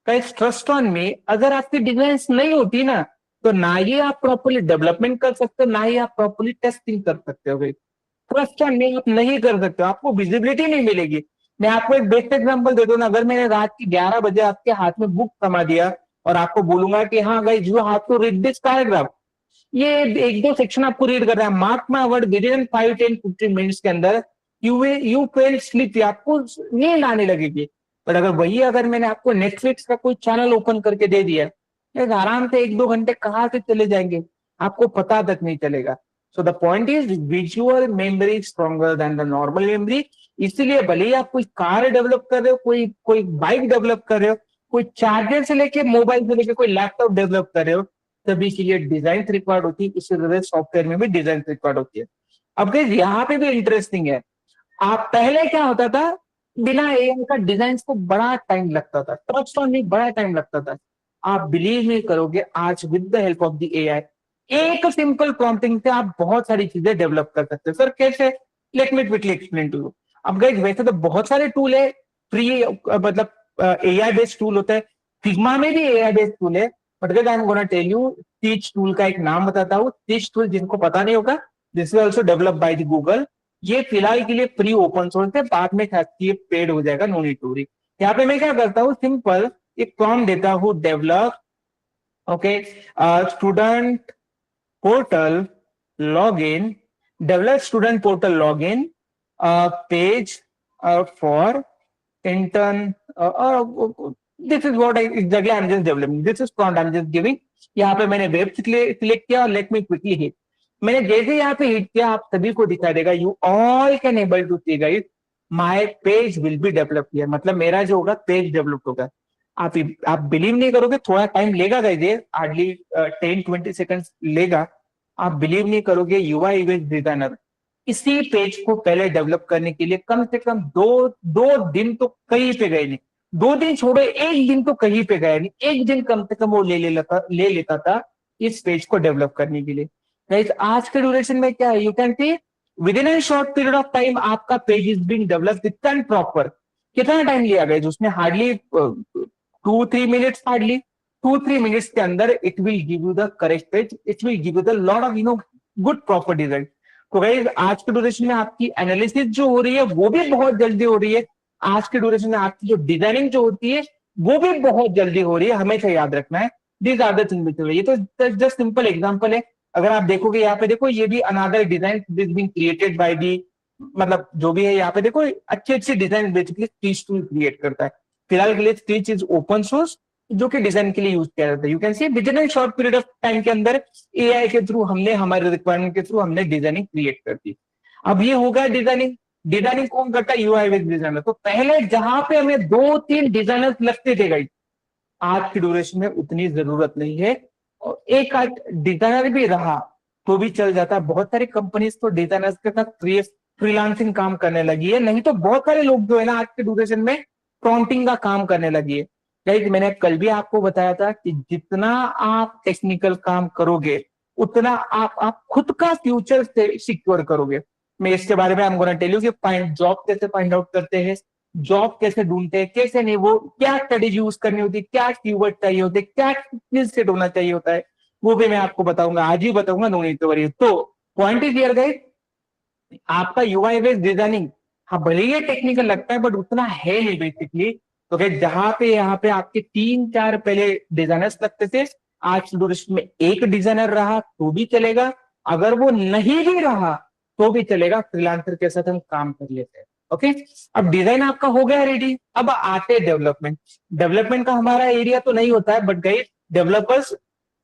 गाइस ट्रस्ट ऑन में, अगर आपकी डिजाइन नहीं होती ना, तो ना ही आप प्रॉपरली डेवलपमेंट कर सकते हो, ना ही आप प्रॉपरली टेस्टिंग कर सकते हो। ट्रस्ट ऑन में आप नहीं कर सकते हो, आपको विजिबिलिटी नहीं मिलेगी। मैं आपको एक बेस्ट एग्जांपल दे दूं ना, अगर मैंने रात की 11 बजे आपके हाथ में बुक थमा दिया और आपको बोलूंगा कि हाँ guys you have to read this paragraph, ये एक दो सेक्शन आपको रीड कर रहा है, mark my word within 5 10 15 minutes के अंदर यू फेल स्लीप, आपको नींद आने लगेगी। पर अगर वही अगर मैंने आपको नेटफ्लिक्स का कोई चैनल ओपन करके दे दिया, एक आराम से 1 2 घंटे कहाँ से चले जाएंगे आपको पता तक नहीं चलेगा। सो the point is visual memory stronger than the normal memory. इसीलिए भले ही आप कोई कार डेवलप कर रहे हो, कोई कोई बाइक डेवलप कर रहे हो, कोई चार्जर से लेके मोबाइल से लेके कोई लैपटॉप डेवलप कर रहे हो, सभी के लिए डिजाइन रिक्वायर्ड होती है। इसी तरह सॉफ्टवेयर में भी डिजाइन रिक्वायर्ड होती है। अब गाइस यहाँ पे भी इंटरेस्टिंग है, आप पहले क्या होता था, बिना एआई का डिजाइन को बड़ा टाइम लगता था, ट्रस्ट ऑन मी बड़ा टाइम लगता था। आप बिलीव नहीं करोगे, आज with the help of the AI एक सिंपल प्रॉम्प्टिंग से आप बहुत सारी चीजें डेवलप कर सकते हो। सर कैसे, let me quickly explain to you. अब गाइस वैसे तो बहुत सारे टूल है फ्री, मतलब एआई बेस्ड टूल होता है, फिग्मा में भी एआई बेस्ड टूल है। But guys I am gonna tell you teach tool का एक नाम बताता हूँ। टीच टूल जिनको पता नहीं होगा, this is also develop by the Google. ये फिलहाल के लिए फ्री ओपन सोर्स है, बाद में ये पेड हो जाएगा, नो नीड टू वरी। यहाँ पे मैं क्या करता हूँ, सिंपल एक प्रॉम्प्ट देता हूँ, develop okay student portal login, develop student portal login page for intern. This is what exactly I'm just developing. This is prompt I'm just giving. यहाँ पे मैंने वेब सिलेक्ट किया और लेट मी क्विकली हिट। मैंने जैसे यहाँ पे हिट किया आप सभी को दिखा देगा, you all can able to see guys my page will be develop here, मतलब मेरा जो होगा पेज डेवलप होगा। आप बिलीव नहीं करोगे, थोड़ा टाइम लेगा गाइस, ये हार्डली 10 20 सेकंड लेगा। आप बिलीव नहीं करोगे, UI/UX डिजाइनर इसी पेज को पहले डेवलप करने के लिए कम से कम दो दिन तो कहीं पे गए नहीं, 2 दिन छोड़ो, एक दिन तो कहीं पे गया नहीं, एक दिन कम से कम वो ले लेता था इस पेज को डेवलप करने के लिए। गाइस आज के ड्यूरेशन में क्या है, you can C with in A short period of time आपका पेज इज बीइंग डेवलप्ड इतना प्रॉपर। कितना टाइम लिया गाइस, उसने हार्डली 2 3 मिनट्स, हार्डली 2 3 मिनट्स के अंदर it will give you the correct page, it will give you the lot of good proper design. तो गाइस आज के ड्यूरेशन में आपकी एनालिसिस जो हो रही है वो भी बहुत जल्दी हो रही है, आज के ड्यूरेशन में आपकी जो डिजाइनिंग जो होती है वो भी बहुत जल्दी हो रही है, हमेशा याद रखना है। दिस आर द थिंग, ये तो जस्ट सिंपल एग्जांपल है। अगर आप देखोगे यहाँ पे देखो, ये भी another design this being created by the, मतलब जो भी है यहाँ पे देखो अच्छी अच्छी design basically stitch tool create करता है। फिलहाल के लिए स्टिच इज ओपन सोर्स जो कि डिजाइन के लिए यूज किया जाता है। You can C with in short period of time के अंदर एआई के थ्रू हमने हमारे रिक्वायरमेंट के थ्रू हमने डिजाइनिंग क्रिएट कर दी। अब ये होगा डिजाइनिंग, डिजाइनिंग कौन करता है, UI/UX डिजाइनर। तो पहले जहां पे हमें 2 3 डिजाइनर्स लगते थे गाइस, आज की ड्यूरेशन में उतनी जरूरत नहीं है, और एक आध डिजाइनर भी रहा तो भी चल जाता है। बहुत सारी कंपनीज तो डिजाइनर्स के साथ फ्रीलांसिंग काम करने लगी है, नहीं तो बहुत सारे लोग जो है ना आज के ड्यूरेशन में प्रॉम्प्टिंग का काम करने लगी है। गाइस मैंने कल भी आपको बताया था कि जितना आप टेक्निकल काम करोगे उतना आप खुद का फ्यूचर सिक्योर करोगे। मैं इसके बारे में I am gonna tell you कि फाइंड जॉब कैसे फाइंड आउट करते हैं, जॉब कैसे ढूंढते हैं, कैसे नहीं, वो क्या स्ट्रेटेजी यूज करनी होती है, क्या कीवर्ड चाहिए होते हैं, क्या स्किल सेट होना चाहिए होता है, वो भी मैं आपको बताऊंगा, आज ही बताऊंगा, नो नीड टू वरी। तो पॉइंट इज हियर गाइस, आपका यूआई बेस्ड डिजाइनिंग, हाँ भले ये टेक्निकल लगता है बट उतना है नहीं बेसिकली। तो गाइस जहां पे यहाँ पे आपके 3-4 पहले डिजाइनर्स लगते थे, आज टूरिस्ट में एक डिजाइनर रहा तो भी चलेगा, अगर वो नहीं भी रहा तो भी चलेगा, फ्रीलांसर के साथ हम काम कर लेते हैं। ओके, अब डिजाइन आपका हो गया रेडी, अब आते डेवलपमेंट। डेवलपमेंट का हमारा एरिया तो नहीं होता है, बट गाइस डेवलपर्स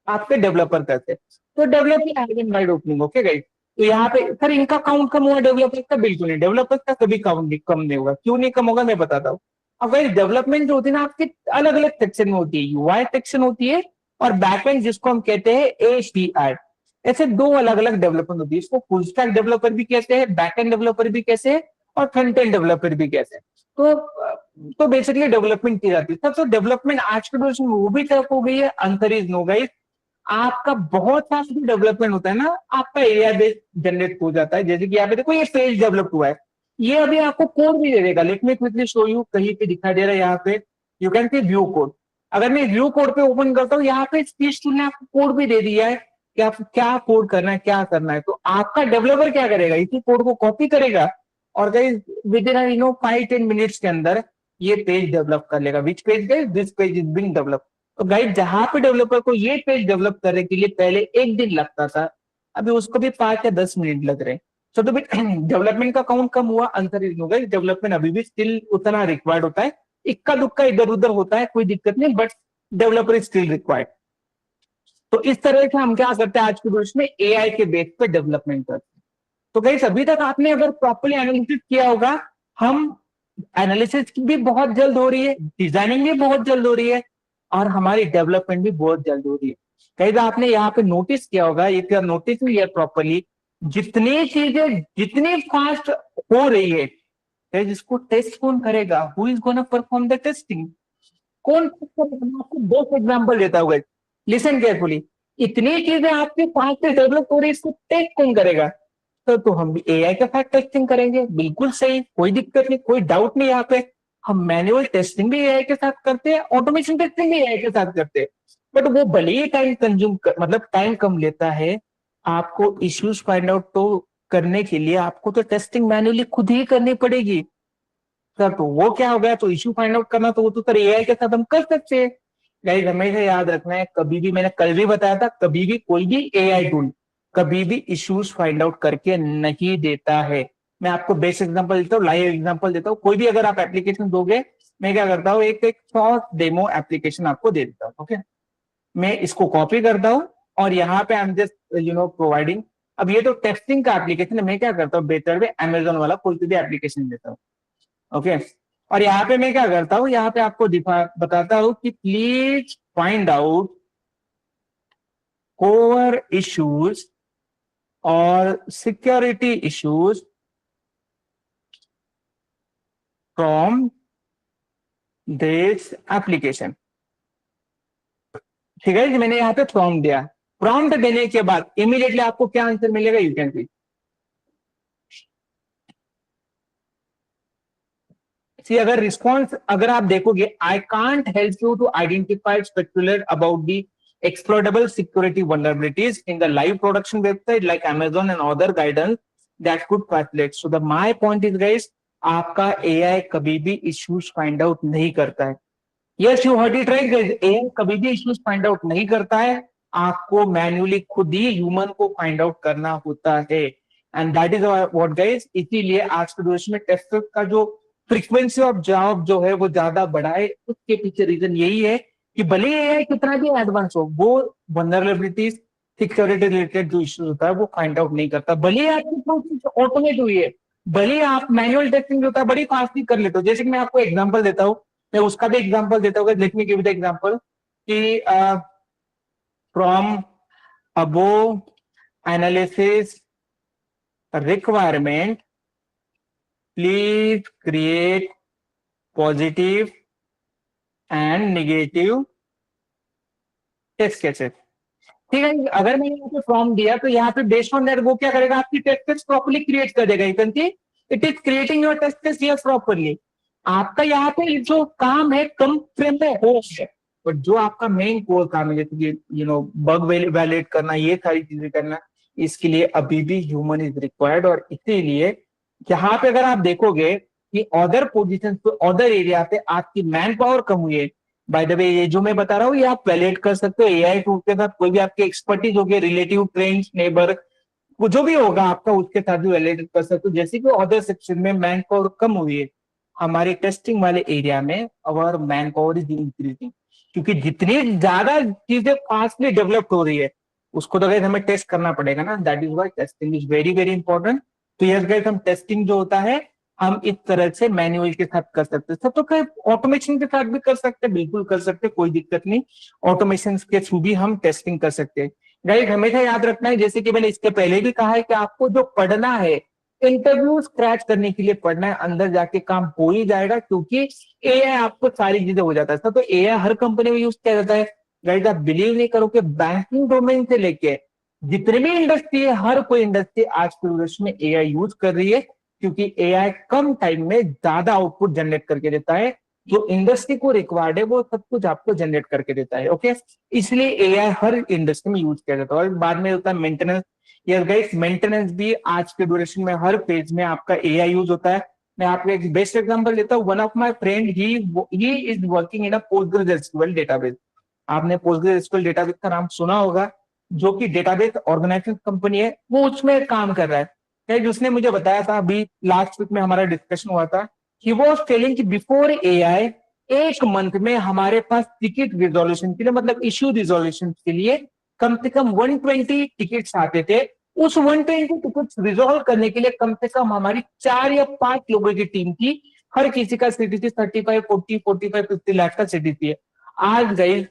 आपके डेवलपर करते हैं, तो developer wide opening. Okay guys, तो यहाँ पे सर इनका काउंट कम हुआ, डेवलपर्स का बिल्कुल नहीं, डेवलपर्स का कभी काउंट कम नहीं होगा। क्यों नहीं कम होगा मैं बताता हूँ। अब गाइस डेवलपमेंट जो होती है ना आपके अलग अलग सेक्शन में होती है, यूआई सेक्शन होती है और बैकएंड जिसको हम कहते हैं एपीआई। ऐसे दो अलग अलग डेवलपमेंट होती है, इसको फुल स्टैक डेवलपर भी कहते हैं, बैकएंड डेवलपर भी कहते हैं और फ्रंट एंड डेवलपर भी कहते हैं। तो बेसिकली डेवलपमेंट की जाती है सर। तो डेवलपमेंट आज के दौर में वो भी टफ हो गई है, अंतर इज नो गाइस। आपका बहुत फास्ट डेवलपमेंट होता है ना, आपका एरिया बेस्ड जनरेट हो जाता है। जैसे कि यहाँ पे देखो ये पेज डेवलप हुआ है, ये अभी आपको कोड भी दे देगा। Late me quickly show you, कहीं पे दिखाई दे रहा है यहाँ पे, you can C view code. अगर मैं व्यू कोड पे ओपन करता हूँ, यहाँ पे स्पीच टूल ने आपको कोड भी दे दिया है कि आप क्या कोड करना है, क्या करना है। तो आपका डेवलपर क्या करेगा, इसी कोड को कॉपी करेगा और गाइस विद इन 5-10 मिनट्स के अंदर ये पेज डेवलप कर लेगा। Which page guys, this page is being develop. तो गाइस जहां पे डेवलपर को ये पेज डेवलप करने के लिए पहले एक दिन लगता था, अभी उसको भी 5 या 10 मिनट लग रहे हैं। सो तो डेवलपमेंट का काउंट कम हुआ, अंतर इन होगा। डेवलपमेंट अभी भी स्टिल उतना रिक्वायर्ड होता है, इक्का दुक्का इधर उधर होता है, कोई दिक्कत नहीं, but developer is still required. तो इस तरह से हम क्या करते हैं आज के वर्ष में, एआई के बेस पे डेवलपमेंट करते हैं। तो गाइस अभी तक आपने अगर प्रॉपरली एनालिसिस किया होगा, हम एनालिसिस भी बहुत जल्द हो रही है, डिजाइनिंग भी बहुत जल्द हो रही है और हमारी डेवलपमेंट भी बहुत जल्द हो रही है। कई बार आपने यहाँ पे नोटिस किया होगा, इफ यू नोटिस प्रॉपरली, जितनी चीजें जितनी फास्ट हो रही है, जिसको टेस्ट कौन करेगा, who is gonna perform the testing, कौन करेगा? मैं आपको 2 एग्जाम्पल देता हूँ, लिसन केयरफुली। इतनी चीजें आपके पास से डेवलप हो रही है, इसको टेस्ट कौन करेगा? तो हम भी एआई के साथ टेस्टिंग करेंगे, बिल्कुल सही, कोई दिक्कत नहीं, कोई डाउट नहीं। यहाँ पे हम मैनुअल टेस्टिंग भी एआई के साथ करते हैं, ऑटोमेशन टेस्टिंग भी एआई के साथ करते हैं, बट वो भले ही टाइम कंज्यूम मतलब टाइम कम लेता है। आपको इश्यूज फाइंड आउट तो करने के लिए आपको तो टेस्टिंग मैन्युअली खुद ही करनी पड़ेगी सर। तो वो क्या हो गया, तो इश्यू फाइंड आउट करना तो वो तो सर एआई के साथ हम कर सकते हैं। गाइस हमेशा याद रखना है, कभी भी, मैंने कल भी बताया था, कभी भी कोई भी एआई टूल कभी भी इश्यूज फाइंड आउट करके नहीं देता है। मैं आपको बेस्ट एग्जांपल देता हूँ, लाइव एग्जांपल देता हूँ। कोई भी अगर आप एप्लीकेशन दोगे, मैं क्या करता हूँ, एक एक शॉर्ट डेमो एप्लीकेशन आपको दे देता हूँ। ओके, मैं इसको कॉपी करता हूँ और यहाँ पे आई एम जस्ट प्रोवाइडिंग। अब ये तो टेस्टिंग का एप्लीकेशन है, मैं क्या करता हूँ, बेहतर में अमेजोन वाला कोई भी एप्लीकेशन देता हूँ। ओके, और यहाँ पे मैं क्या करता हूँ, यहाँ पे आपको बताता हूँ कि please find out core issues और security issues from this application. ठीक है जी, मैंने यहाँ पे प्रॉम्प्ट दिया। प्रॉम्प्ट देने के बाद इमीडिएटली आपको क्या आंसर मिलेगा, यू कैन सी। सी अगर रिस्पॉन्स अगर आप देखोगे, I can't help you to identify specular about the exploitable security vulnerabilities in the live production website like Amazon and other guidance that could facilitate. So the my point is guys, आपका AI कभी भी issues find out नहीं करता है। Yes you heard it right guys, AI कभी भी issues find out नहीं करता है, आपको मैन्युअली खुद ही ह्यूमन को फाइंड आउट करना होता है। And that is what guys, इसीलिए आज के देश में टेस्टर्स का जो फ्रीक्वेंसी ऑफ जॉब जो है वो ज्यादा बढ़ा है, उसके पीछे रीजन यही है कि भले एआई कितना भी एडवांस हो, वो वनरेबिलिटीज सिक्योरिटी रिलेटेड जो इश्यूज होता है वो फाइंड आउट नहीं करता। भले ही आपकी प्रोसेस ऑटोमेट हुई है, भले ही आप मैनुअल टेस्टिंग जो होता है बड़ी फास्टली कर लेते हो। जैसे कि मैं आपको एग्जांपल देता हूँ, मैं उसका भी एग्जांपल देता हूँ, let me give the example कि from above analysis requirement please create positive and negative test cases. ठीक है, अगर मैंने यहाँ पे फॉर्म दिया तो यहाँ पे बेस्ड ऑन दैट वो क्या करेगा, आपकी टेस्ट केस प्रॉपर्ली क्रिएट कर देगा। You can see it is creating your test case here properly. आपका यहाँ पे जो काम है कम फ्रेम में हो है, बट जो आपका मेन कोर काम है जैसे कि बग वैलिडेट करना, ये सारी चीजें करना, इसके लिए अभी भी ह्यूमन इज रिक्वायर्ड। और इसीलिए यहाँ पे अगर आप देखोगे कि अदर पोजिशन पे, अदर एरिया पे आपकी मैन पावर कम हुई है। बाय द वे, ये जो मैं बता रहा हूँ ये आप वैलिडेट कर सकते हो एआई टूल के साथ। कोई भी आपकी एक्सपर्टीज होगी, रिलेटिव, ट्रेंड्स, नेबर, वो जो भी होगा आपका, उसके साथ भी वैलिडेट कर सकते हो। जैसे कि अदर सेक्शन में मैन पावर कम हुई है, हमारे टेस्टिंग वाले एरिया में अवर मैन पावर इज इंक्रीजिंग। क्योंकि जितनी ज्यादा चीजें फास्टली डेवलप हो रही है, उसको तो गाइस हमें टेस्ट करना पड़ेगा ना। That is why testing is very very important. तो यस गाइस, हम टेस्टिंग जो होता है हम इस तरह से मैनुअल के साथ कर सकते हैं। सब तो खैर ऑटोमेशन के साथ भी कर सकते हैं, बिल्कुल कर सकते हैं, कोई दिक्कत नहीं। ऑटोमेशन के थ्रू भी हम टेस्टिंग कर सकते हैं। गाइस हमेशा याद रखना है, जैसे कि मैंने इसके पहले भी कहा है, कि आपको जो पढ़ना है, इंटरव्यू क्रैच करने के लिए पढ़ना है, अंदर जाके काम हो ही जाएगा। क्योंकि एआई आपको सारी चीजें हो जाता है। तो एआई हर कंपनी में यूज किया जाता है। गाइस आप बिलीव नहीं करोगे, बैंकिंग डोमेन से लेके जितने भी इंडस्ट्री है, हर कोई इंडस्ट्री आज के वर्ष में एआई यूज कर रही है। क्योंकि एआई कम टाइम में ज्यादा आउटपुट जनरेट करके देता है। जो इंडस्ट्री को रिक्वायर्ड है वो सब कुछ आपको जनरेट करके देता है। ओके, इसलिए एआई हर इंडस्ट्री में यूज किया जाता है। और बाद में होता है मेंटेनेंस। यस गाइस, मेंटेनेंस भी आज के ड्यूरेशन में हर पेज में आपका एआई यूज होता है। मैं आपको एक बेस्ट एग्जांपल देता हूँ। One of my friend, he is working in a PostgreSQL database. आपने पोस्टग्रेसक्यूएल डेटाबेस का नाम सुना होगा, जो कि डेटाबेस ऑर्गेनाइजेशन कंपनी है, वो उसमें काम कर रहा है। उसने मुझे बताया था, अभी लास्ट वीक में हमारा डिस्कशन हुआ था, कि वो टेलिंग कि बिफोर एआई एक मंथ में हमारे पास टिकट रिजोल्यूशन के लिए, मतलब इश्यू रिजोल्यूशन के लिए कम से कम 120 टिकट्स आते थे। उस 120 टिकट्स रिजोल्व करने के लिए कम से कम हमारी 4 या 5 लोगों की टीम थी। हर किसी का सिटी थी 35, 40, 45, 50 लाख का सिटी थी। आज गई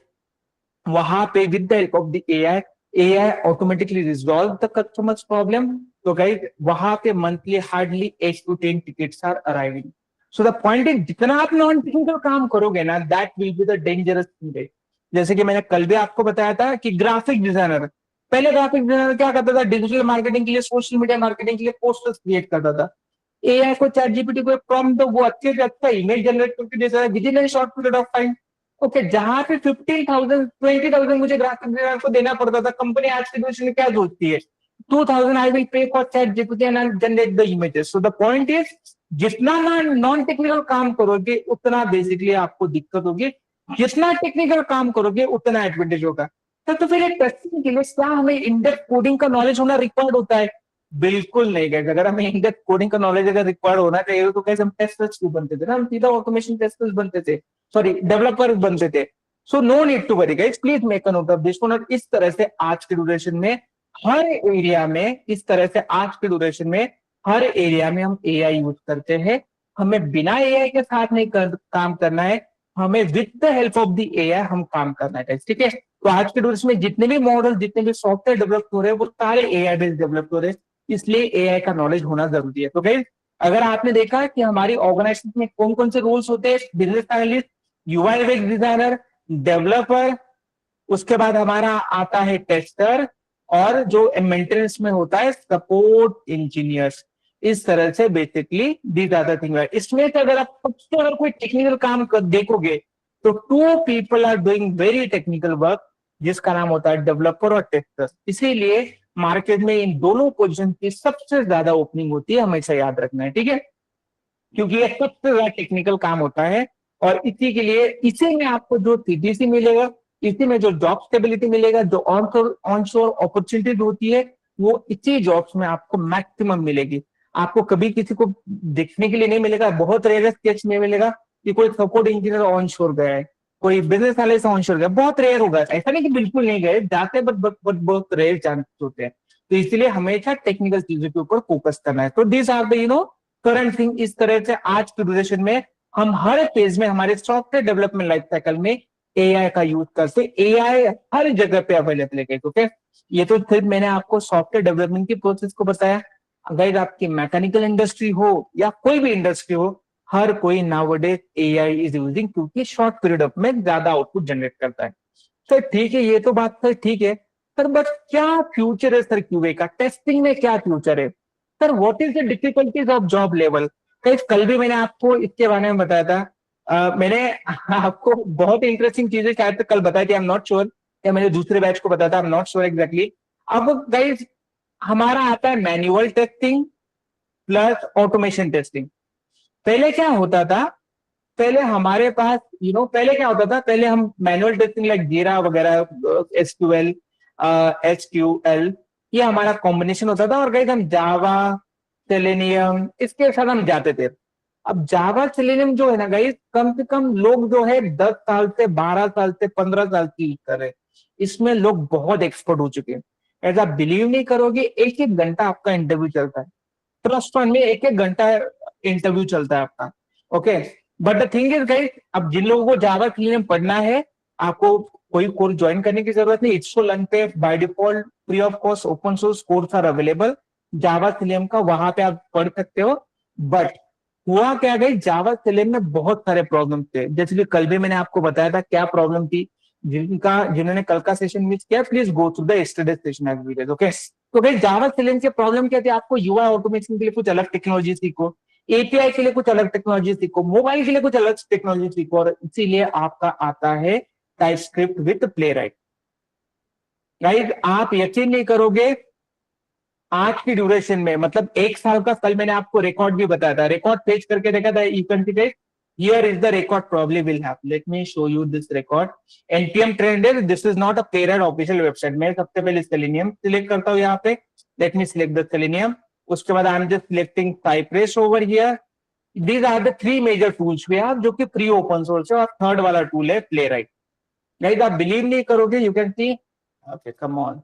वहां पे with the help of the AI, AI automatically resolve the customers problem. तो गाइस वहां पे monthly hardly 8 to 10 tickets are arriving. So the point is, जितना आप नॉन टेक्निकल काम करोगे ना, that will be the dangerous thing. जैसे कि मैंने कल भी आपको बताया था कि ग्राफिक डिजाइनर, पहले ग्राफिक डिजाइनर क्या करता था, डिजिटल मार्केटिंग के लिए, सोशल मीडिया मार्केटिंग के लिए पोस्टर्स क्रिएट करता था। एआई को, चैट जीपीटी को प्रॉम्प्ट दो, वो अच्छे से अच्छा इमेज जनरेट करके देता है with in short period of time. Okay, जहां पे 15,000, 20,000 मुझे ग्राफिक डिजाइनर को देना पड़ता था, कंपनी आज के दिन में क्या सोचती है, 2,000 I will pay for chat GPT and generate the images. So the point is, जितना नॉन टेक्निकल काम करोगे उतना बेसिकली आपको दिक्कत होगी, जितना टेक्निकल काम करोगे उतना एडवांटेज होगा। तो फिर एक टेस्टिंग के लिए क्या हमें इंडेक्स कोडिंग का नॉलेज होना रिक्वायर्ड होता है? बिल्कुल नहीं गए। अगर हमें इंडेक्स कोडिंग का नॉलेज अगर रिक्वायर्ड होना चाहिए तो कैसे हम टेस्टर्स क्यों बनते थे ना, हम सीधा ऑटोमेशन टेस्टर्स बनते थे, सॉरी डेवलपर बनते थे। So no need to worry guys, please make a note of this one. और इस तरह से आज के ड्यूरेशन में हर एरिया में, इस तरह से आज के ड्यूरेशन में हर एरिया में हम एआई यूज करते हैं। हमें बिना एआई के साथ नहीं काम करना है, हमें with the help of the AI हम काम करना है। ठीक है, तो आज के ड्यूरेशन में जितने भी मॉडल, जितने भी सॉफ्टवेयर डेवलप हो रहे हैं, वो सारे एआई बेस्ड डेवलप हो रहे हैं। इसलिए एआई का नॉलेज होना जरूरी है। तो गाइस, अगर आपने देखा कि हमारी ऑर्गेनाइजेशन में कौन कौन से रोल्स होते हैं, business analyst, UI UX designer, developer, उसके बाद हमारा आता है टेस्टर, और जो मेंटेनेंस में होता है सपोर्ट इंजीनियर्स। इस तरह से basically these are the thing. इसमें से अगर आप सबसे अगर कोई टेक्निकल काम देखोगे तो 2 people are doing very technical work, जिसका नाम होता है डेवलपर और टेस्टर। इसीलिए मार्केट में इन दोनों पोजीशन की सबसे ज्यादा ओपनिंग होती है, हमेशा याद रखना है। ठीक है, क्योंकि ये सबसे ज्यादा टेक्निकल काम होता है। और इसी के लिए, इसी में आपको जो सीटीसी मिलेगा, इसी में जो जॉब स्टेबिलिटी मिलेगा, जो ऑनशोर अपॉर्चुनिटीज होती है, वो इसी जॉब्स में आपको मैक्सिमम मिलेगी। आपको कभी किसी को देखने के लिए नहीं मिलेगा, बहुत रेयर केस में मिलेगा कि कोई सपोर्ट इंजीनियर ऑनशोर गया है, कोई बिजनेस एनालिस्ट ऑनशोर गया, बहुत रेयर होगा। ऐसा नहीं कि बिल्कुल नहीं गए, जाते बट बहुत रेयर चांसेस होते हैं। तो इसलिए हमेशा टेक्निकल चीजों के ऊपर फोकस करना है। तो this are the current thing. इस तरह से आज की ड्यूरेशन में हम हर पेज में, हमारे सॉफ्टवेयर डेवलपमेंट लाइफ साइकिल में एआई का यूज करते। एआई हर जगह पे अवेलेबल है। ओके, ये तो सिर्फ मैंने आपको सॉफ्टवेयर डेवलपमेंट की प्रोसेस को बताया। अगर आपकी मैकेनिकल इंडस्ट्री हो या कोई भी इंडस्ट्री हो, हर कोई नाउअडेज एआई इज यूजिंग, क्योंकि शॉर्ट पीरियड ऑफ में ज्यादा आउटपुट जनरेट करता है। तो ठीक है, ये तो बात तो ठीक है। सर बट क्या फ्यूचर है सर क्यूए का, टेस्टिंग में क्या फ्यूचर है sir, what is the difficulties of job level. कल भी मैंने आपको इसके बारे में बताया था। मैंने आपको बहुत इंटरेस्टिंग चीजें शायद तक कल बताई थी, आई एम नॉट श्योर, या मैंने दूसरे बैच को बताया था, I am not sure exactly. अब गाइस हमारा आता है manual testing plus automation testing. पहले क्या होता था, पहले हमारे पास पहले क्या होता था, पहले हम मैनुअल टेस्टिंग लाइक जीरा वगैरह, एसक्यूएल, एचक्यूएल, ये हमारा कॉम्बिनेशन होता था, और गाइस हम जावा सेलेनियम इसके साथ हम जाते थे। अब जावा सेलेनियम जो है ना गाइस, कम से कम लोग जो है 10 साल से 12 साल से 15 साल की यूज कर रहे हैं, इसमें लोग बहुत एक्सपर्ट हो चुके हैं। ऐसा बिलीव नहीं करोगे, एक एक घंटा आपका इंटरव्यू चलता है, ट्रस्ट फंड में एक एक घंटा इंटरव्यू चलता है आपका। Okay, but the thing is guys, अब जिन लोगों को जावा सेलेनियम पढ़ना है, आपको कोई कोर्स ज्वाइन करने की जरूरत नहीं, इट्स लर्न पे by default free of cost open source course are available Java Selenium का, वहां पे आप पढ़ सकते हो। बट हुआ क्या गई, जावा सेलेनियम में बहुत सारे प्रॉब्लम थे, जैसे कि कल भी मैंने आपको बताया था क्या प्रॉब्लम थी। जिन्होंने कल का सेशन मिस किया, please go through the yesterday session as videos. Okay, तो भाई जावा सेलेनियम की प्रॉब्लम क्या थी, आपको यूआई ऑटोमेशन के लिए कुछ अलग टेक्नोलॉजी सीखो, एपीआई के लिए कुछ अलग टेक्नोलॉजी सीखो, मोबाइल के लिए कुछ अलग टेक्नोलॉजी सीखो, और इसीलिए आपका आता है टाइपस्क्रिप्ट विद प्लेराइट। गाइस आप यकीन नहीं करोगे, आज की ड्यूरेशन में मतलब 1 साल का, कल मैंने आपको रिकॉर्ड भी बताया था, रिकॉर्ड पेज करके देखा था, you can see here is the record probably will have, let me show you this record। npm trend is, this is not a playwright official website। मैं सबसे पहले सेलेनियम सिलेक्ट करता हूँ यहाँ पे, let me select the selenium। उसके बाद I am just selecting Cypress over here. These are the 3 major tools we have, जो कि फ्री ओपन सोर्स है, और थर्ड वाला टूल है प्लेराइट। गाइस आप बिलीव नहीं करोगे, you can C, okay come on,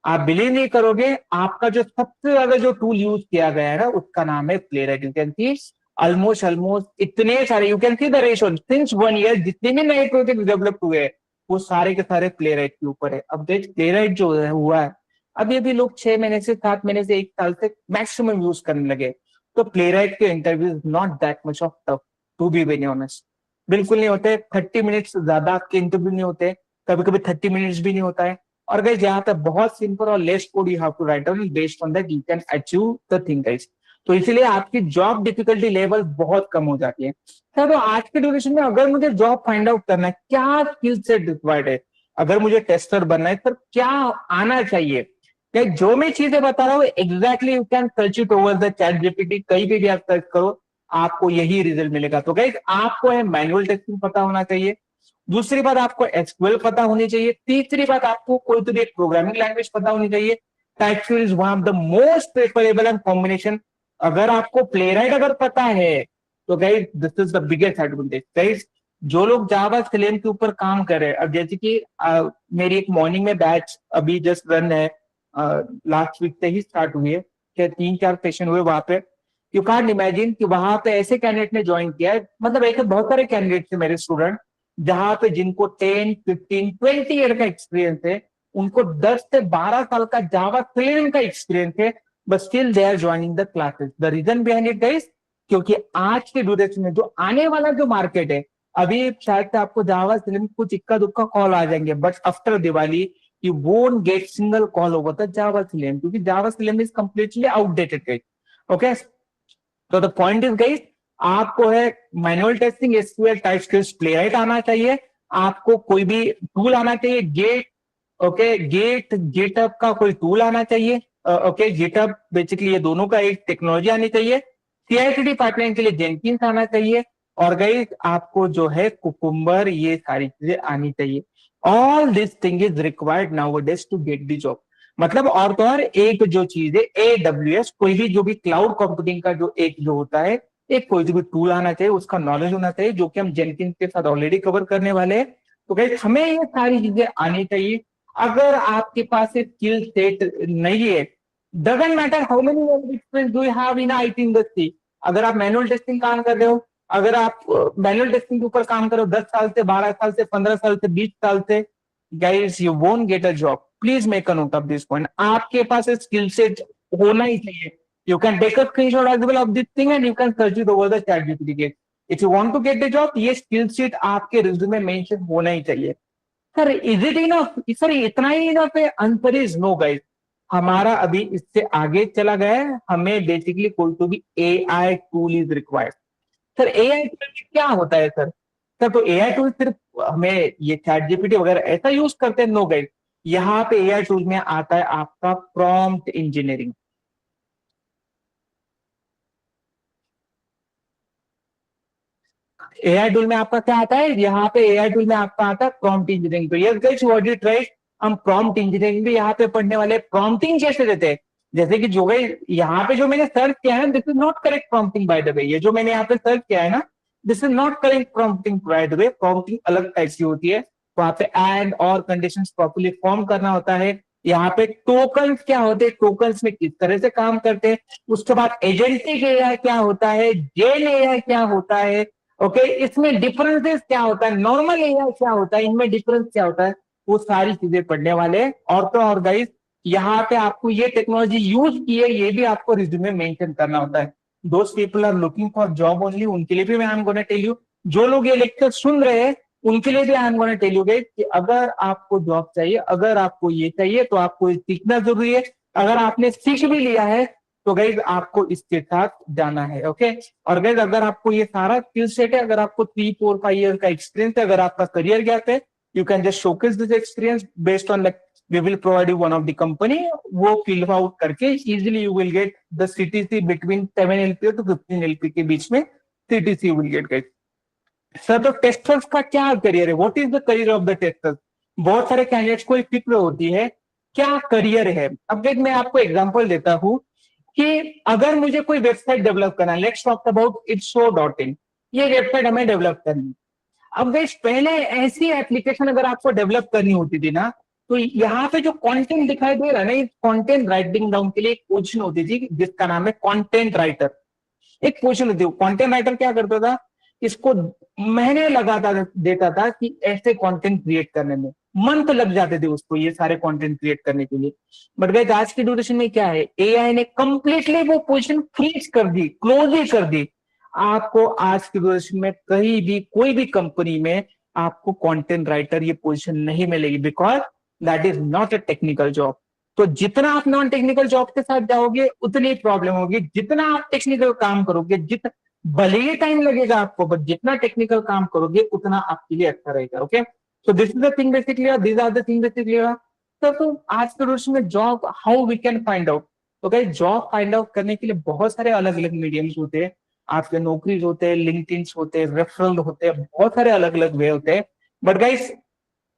आप बिलीव नहीं करोगे, आपका जो सबसे ज्यादा जो टूल यूज किया गया है ना, उसका नाम है playwright. You can C almost almost इतने सारे, you can see the ratio since 1 year, जितने भी नए प्रोजेक्ट डेवलप हुए वो सारे के सारे प्लेराइट के ऊपर है। अब देख प्लेराइट जो है हुआ है, अब ये भी लोग 6 महीने से 7 महीने से 1 साल से मैक्सिमम यूज करने लगे। तो प्लेराइट के interviews not that much of tough, to be very honest, बिल्कुल नहीं होते। 30 मिनट्स से ज्यादा आपके इंटरव्यू नहीं होते, कभी कभी 30 मिनट्स भी नहीं होता है। और गाइस यहाँ पे बहुत सिंपल और less code you have to write down, based on that you can achieve the thing guys. तो इसलिए आपकी जॉब डिफिकल्टी लेवल बहुत कम हो जाती है। तो आज के ड्यूरेशन में अगर मुझे जॉब फाइंड आउट करना है, क्या स्किल सेट रिक्वायर्ड है, अगर मुझे टेस्टर बनना है, सर क्या आना चाहिए, क्या जो मैं चीजें बता रहा हूँ exactly you can search it over the chat GPT, कहीं भी आप सर्च करो आपको यही रिजल्ट मिलेगा। तो गाइस आपको है मैनुअल टेस्टिंग पता होना चाहिए, दूसरी बात आपको एसक्यूएल पता होनी चाहिए, तीसरी बात आपको कोई तो भी एक प्रोग्रामिंग लैंग्वेज पता होनी चाहिए। TypeScript is one of the most preferable and combination. अगर आपको प्लेराइट अगर पता है तो guys this is the biggest advantage. Guys जो लोग जावा सेलेनियम के ऊपर काम कर रहे हैं, अब जैसे कि मेरी एक मॉर्निंग में बैच अभी जस्ट रन है, लास्ट वीक से ही स्टार्ट हुई है, क्या 3-4 सेशन हुए वहां पे। यू कांट इमेजिन कि वहां पे ऐसे कैंडिडेट ने ज्वाइन किया है, मतलब ऐसे बहुत सारे कैंडिडेट थे मेरे स्टूडेंट, जहां पे जिनको 10, 15, 20 ईयर का एक्सपीरियंस है, उनको 10 से 12 साल का जावा सेलेनियम का एक्सपीरियंस है, but still they are joining the classes. The reason behind it guys, क्योंकि आज के ड्यूरेशन में जो आने वाला जो मार्केट है, अभी शायद से आपको जावा सेलेनियम कुछ इक्का दुक्का कॉल आ जाएंगे, but after Diwali you won't get single call over the Java Selenium, क्योंकि Java Selenium is completely outdated guys। Okay, तो द पॉइंट इज गाइस, आपको है manual testing, SQL, TypeScript, playwright आना चाहिए, आपको कोई भी टूल आना चाहिए, गेट, ओके गेट गेटअप का कोई टूल आना चाहिए, ओके गेटअप बेसिकली ये दोनों का एक टेक्नोलॉजी आनी चाहिए, सीआईसीडी पाइपलाइन के लिए जेनकिंस आना चाहिए, और गाइस आपको जो है कुकुम्बर, ये सारी चीजें आनी चाहिए। All this thing is required nowadays to get the job. मतलब और तो और एक जो चीज है AWS, कोई भी जो भी क्लाउड कंप्यूटिंग का जो एक जो होता है, एक कोई भी टूल आना चाहिए, उसका नॉलेज होना चाहिए, जो कि हम जेनकिंस के साथ ऑलरेडी कवर करने वाले हैं। तो गाइस हमें ये सारी चीजें आनी चाहिए। अगर आपके पास स्किल सेट नहीं है, doesn't matter how many experience do you have in IT industry, अगर आप मैनुअल टेस्टिंग काम कर रहे हो, अगर आप मैनुअल टेस्टिंग के ऊपर काम करो 10 साल से, 12 साल से, 15 साल से, 20 साल से, guys you won't get a job. Please make a note of this point, आपके पास स्किल सेट होना ही चाहिए। You can take a screenshot as well of this thing and you can search it over the ChatGPT. If you want to get the job, ये स्किल सेट आपके रिज्यूमे में मेंशन होना ही चाहिए। Sir is it enough? Sir इतना ही इनफ है? Answer is no guys. हमारा अभी इससे आगे चला गया है, हमें बेसिकली कोई तो भी AI tool is required. Sir AI tool क्या होता है सर? सर तो एआई टूल सिर्फ हमें ये चैट जीपीटी वगैरह ऐसा यूज करते हैं? नो गाइस, यहाँ पे एआई टूल में आता है आपका प्रॉम्प्ट इंजीनियरिंग। एआई टूल में आपका क्या आता है? यहाँ पे एआई टूल में आपका आता है प्रॉम्प्ट इंजीनियरिंग। तो yes guys, what is right, हम प्रॉम्प्ट इंजीनियरिंग भी यहाँ पे पढ़ने वाले। प्रॉम्प्टिंग कैसे देते हैं? जैसे कि जो गई यहाँ पे जो मैंने सर्च किया है, this is not correct prompting by the way. ये जो मैंने यहाँ पे सर्च किया है ना, this is not correct prompting by the way. Prompting अलग टाइप की होती है, वहां पे एंड और कंडीशंस प्रॉपर्ली फॉर्म करना होता है। यहाँ पे टोकन्स क्या होते हैं, टोकन्स में किस तरह से काम करते हैं, उसके बाद एजेंटिक एआई क्या होता है, जेन एआई क्या होता है, ओके इसमें डिफरेंसेस क्या होता है, नॉर्मल एआई क्या होता है, इनमें डिफरेंस क्या होता है, वो सारी चीजें पढ़ने वाले हैं। और तो और गाइस, यहाँ पे आपको ये टेक्नोलॉजी यूज की है, ये भी आपको रिज्यूमे मेंशन करना होता है। दोस्त people are looking for job only, उनके लिए भी मैं I am gonna tell you. जो लोग ये लेक्चर सुन रहे हैं, उनके लिए भी I am gonna tell you guys कि अगर आपको जॉब चाहिए, अगर आपको ये चाहिए, तो आपको ये सीखना जरूरी है। अगर आपने सीख भी लिया है, तो गाइज आपको इसके साथ जाना है, ओके। और गाइज अगर आपको ये सारा स्किल सेट है, अगर आपको 3 4 5 ईयर का एक्सपीरियंस है, अगर आपका करियर गैप है, you can just showcase this experience based on like we will provide you one of the company. वो फिल आउट करके easily you will get the CTC between 7 LPA to 15 LPA के बीच में CTC will get guys. Sir तो टेस्टर्स का क्या करियर है, what is the career of the testers? बहुत सारे कैंडिडेट्स को फिक्र होती है क्या करियर है। अब देख मैं आपको एग्जांपल देता हूं कि अगर मुझे कोई वेबसाइट डेवलप करना है, लेट्स टॉक अबाउट itshow.in, ये वेबसाइट हमें डेवलप करनी है। अब गाइस पहले ऐसी एप्लीकेशन अगर आपको डेवलप करनी होती थी ना, तो यहाँ पे जो कंटेंट दिखाई दे रहा है ना, इस कंटेंट राइटिंग डाउन के लिए एक पोजीशन होती थी जिसका नाम है कंटेंट राइटर। एक पोजीशन होती है, कंटेंट राइटर क्या करता था, इसको महीने लगाता देता था कि ऐसे कंटेंट क्रिएट करने में, मंथ लग जाते थे उसको ये सारे कंटेंट क्रिएट करने के लिए। बट गाइस आज की ड्यूरेशन में क्या है, एआई ने कंप्लीटली वो पोजीशन फ्रीज कर दी, क्लोज ही कर दी। आपको आज की ड्यूरेशन में कहीं भी कोई भी कंपनी में आपको कंटेंट राइटर ये पोजीशन नहीं मिलेगी, because that is not a technical job. तो जितना आप नॉन टेक्निकल जॉब के साथ जाओगे उतनी प्रॉब्लम होगी, जितना आप टेक्निकल काम करोगे, भले ही टाइम लगेगा आपको, बट जितना टेक्निकल काम करोगे उतना आपके लिए अच्छा रहेगा, okay. So this is the thing basically, these are the thing basically. तो आज के रोज में job how we can find out, तो गाइस जॉब फाइंड आउट करने के लिए बहुत सारे अलग अलग मीडियम्स होते हैं। आपके नौकरीज होते हैं, लिंक्डइन होते हैं, रेफरल होते हैं, बहुत सारे अलग अलग वे होते हैं। बट गाइस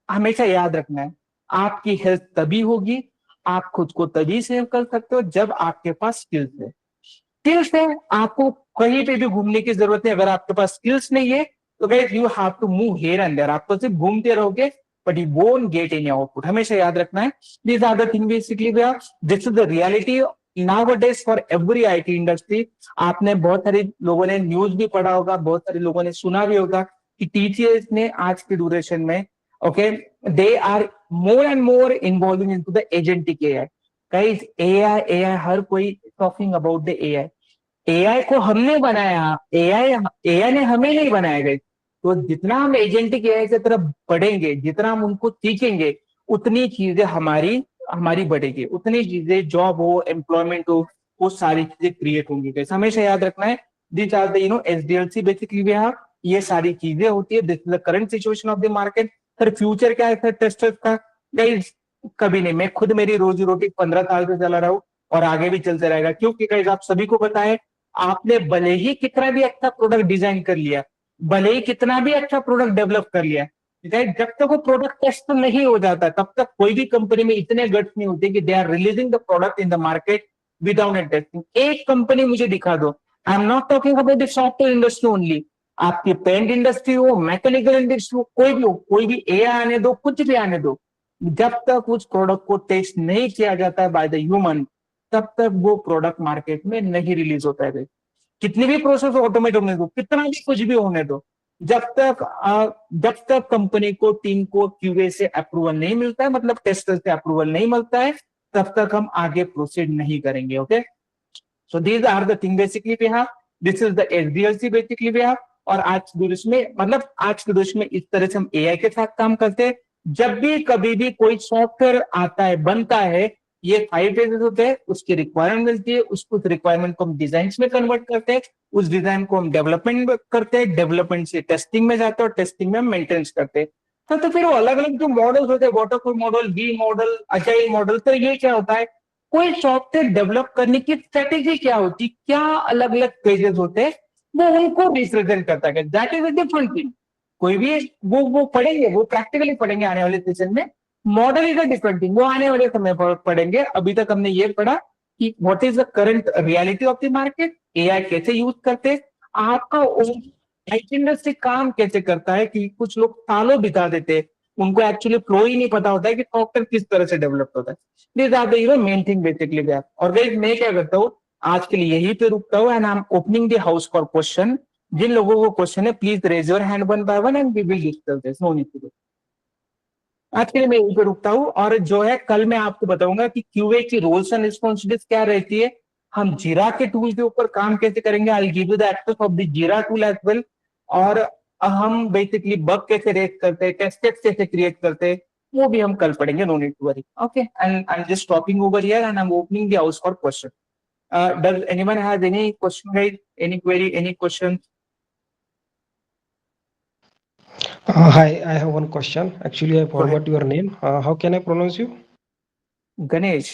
हमेशा याद रखना है, आपकी हेल्थ तभी होगी, आप खुद को तभी सेव कर सकते हो जब आपके पास स्किल्स है। स्किल्स है, आपको कहीं पे भी घूमने की जरूरत नहीं। अगर आपके पास स्किल्स नहीं है, तो guys you have to move here and there, आप तो सिर्फ घूमते रहोगे, but you won't get any output. हमेशा याद रखना है, these are the thing basically भैया, this is the reality nowadays for every IT industry. आपने बहुत सारे लोगों ने न्यूज भी पढ़ा होगा, बहुत सारे लोगों ने सुना भी होगा कि टीसीएस ने आज के ड्यूरेशन में, okay, they are more and more involving into the agentic AI. Guys AI AI हर कोई talking about the AI. AI को हमने बनाया, एआई एआई ने हमें नहीं बनाया गए। तो जितना हम एजेंटिक एआई की तरफ बढ़ेंगे, जितना हम उनको सीखेंगे, उतनी चीजें हमारी हमारी बढ़ेगी, उतनी चीजें जॉब हो, एम्प्लॉयमेंट हो, वो सारी चीजें क्रिएट होंगी। कैसे हमेशा याद रखना है, this are the SDLC basically we have, ये सारी चीजें होती है। This is the current situation of the market. Sir future क्या है सर टेस्टर्स का? गाइस कभी नहीं, मैं खुद मेरी रोजी रोटी 15 साल से चला रहा हूँ और आगे भी चलते रहेगा, क्योंकि गाइस आप सभी को पता है, आपने भले ही कितना भी अच्छा प्रोडक्ट डिजाइन कर लिया, भले ही कितना भी अच्छा प्रोडक्ट डेवलप कर लिया, ठीक है, जब तक वो प्रोडक्ट टेस्ट नहीं हो जाता, तब तक कोई भी कंपनी में इतने गट्स नहीं होते कि they are releasing the product in the market without an testing. एक कंपनी मुझे दिखा दो, I am not talking about the software industry only, आपकी पेंट इंडस्ट्री हो, मैकेनिकल इंडस्ट्री हो, कोई भी हो, कोई भी एआई आने दो, कुछ भी आने दो, जब तक उस प्रोडक्ट को टेस्ट नहीं किया जाता है बाय द ह्यूमन, तब तक वो प्रोडक्ट मार्केट में नहीं रिलीज होता है। कितनी भी प्रोसेस ऑटोमेट होने दो, कितना भी कुछ भी होने दो, जब तक कंपनी को, टीम को क्यूए से अप्रूवल नहीं मिलता है, मतलब टेस्टर से अप्रूवल नहीं मिलता है, तब तक हम आगे प्रोसीड नहीं करेंगे, okay. So these are the thing basically we have, this is the SDLC basically we have. और आज के देश में, मतलब आज के देश में इस तरह से हम एआई के साथ काम करते हैं। जब भी कभी भी कोई सॉफ्टवेयर आता है, बनता है, ये 5 फेजेस होते हैं, उसकी रिक्वायरमेंट मिलती है, उसको रिक्वायरमेंट को हम डिजाइन में कन्वर्ट करते हैं, उस डिजाइन को हम डेवलपमेंट करते हैं, डेवलपमेंट से टेस्टिंग में जाते हैं और टेस्टिंग में हम मेंटेनेंस करते हैं। तो फिर वो अलग अलग जो मॉडल्स होते हैं, waterfall model, V model, agile model, तो ये क्या होता है, कोई सॉफ्टवेयर डेवलप करने की स्ट्रेटेजी क्या होती, क्या अलग अलग पेजेस होते हैं, वो उनको रिप्रेजेंट करता है। That is a different thing. कोई भी वो पढ़ेंगे, वो प्रैक्टिकली पढ़ेंगे आने वाले सेशन में। Model is a different thing, वो आने वाले समय पर पढ़ेंगे। अभी तक हमने ये पढ़ा कि what is the current reality of the market, AI कैसे यूज करते हैं, आपका आईटी इंडस्ट्री काम कैसे करता है, कि कुछ लोग सालों बिता देते हैं, उनको एक्चुअली फ्लो ही नहीं पता होता है कि सॉफ्टवेयर किस तरह से डेवलप होता है। This are the main thing basically that. और गाइस मैं क्या करता हूँ, आज के लिए यही पे रुकता हूँ, and I am opening the house for question. जिन लोगों को क्वेश्चन है, please raise your hand one by one and we will discuss this, no need to. आज के लिए मैं यहीं पे रुकता हूँ, और जो है कल मैं आपको बताऊंगा कि क्यूए की रोल्स एंड रिस्पॉन्सिबिलिटीज क्या रहती है, हम जीरा के टूल के ऊपर काम कैसे करेंगे, I give you the access of the Jira tool as well, और हम बेसिकली बग कैसे रेस करते हैं, टेस्ट कैसे क्रिएट करते हैं, वो भी हम कल पढ़ेंगे, no need to worry. Okay, and I am just stopping over here and I am opening the house for question. Does anyone has any question guys, any query, any question? Hi, I have one question. Actually, I Go ahead. forgot your name. How can I pronounce you? Ganesh.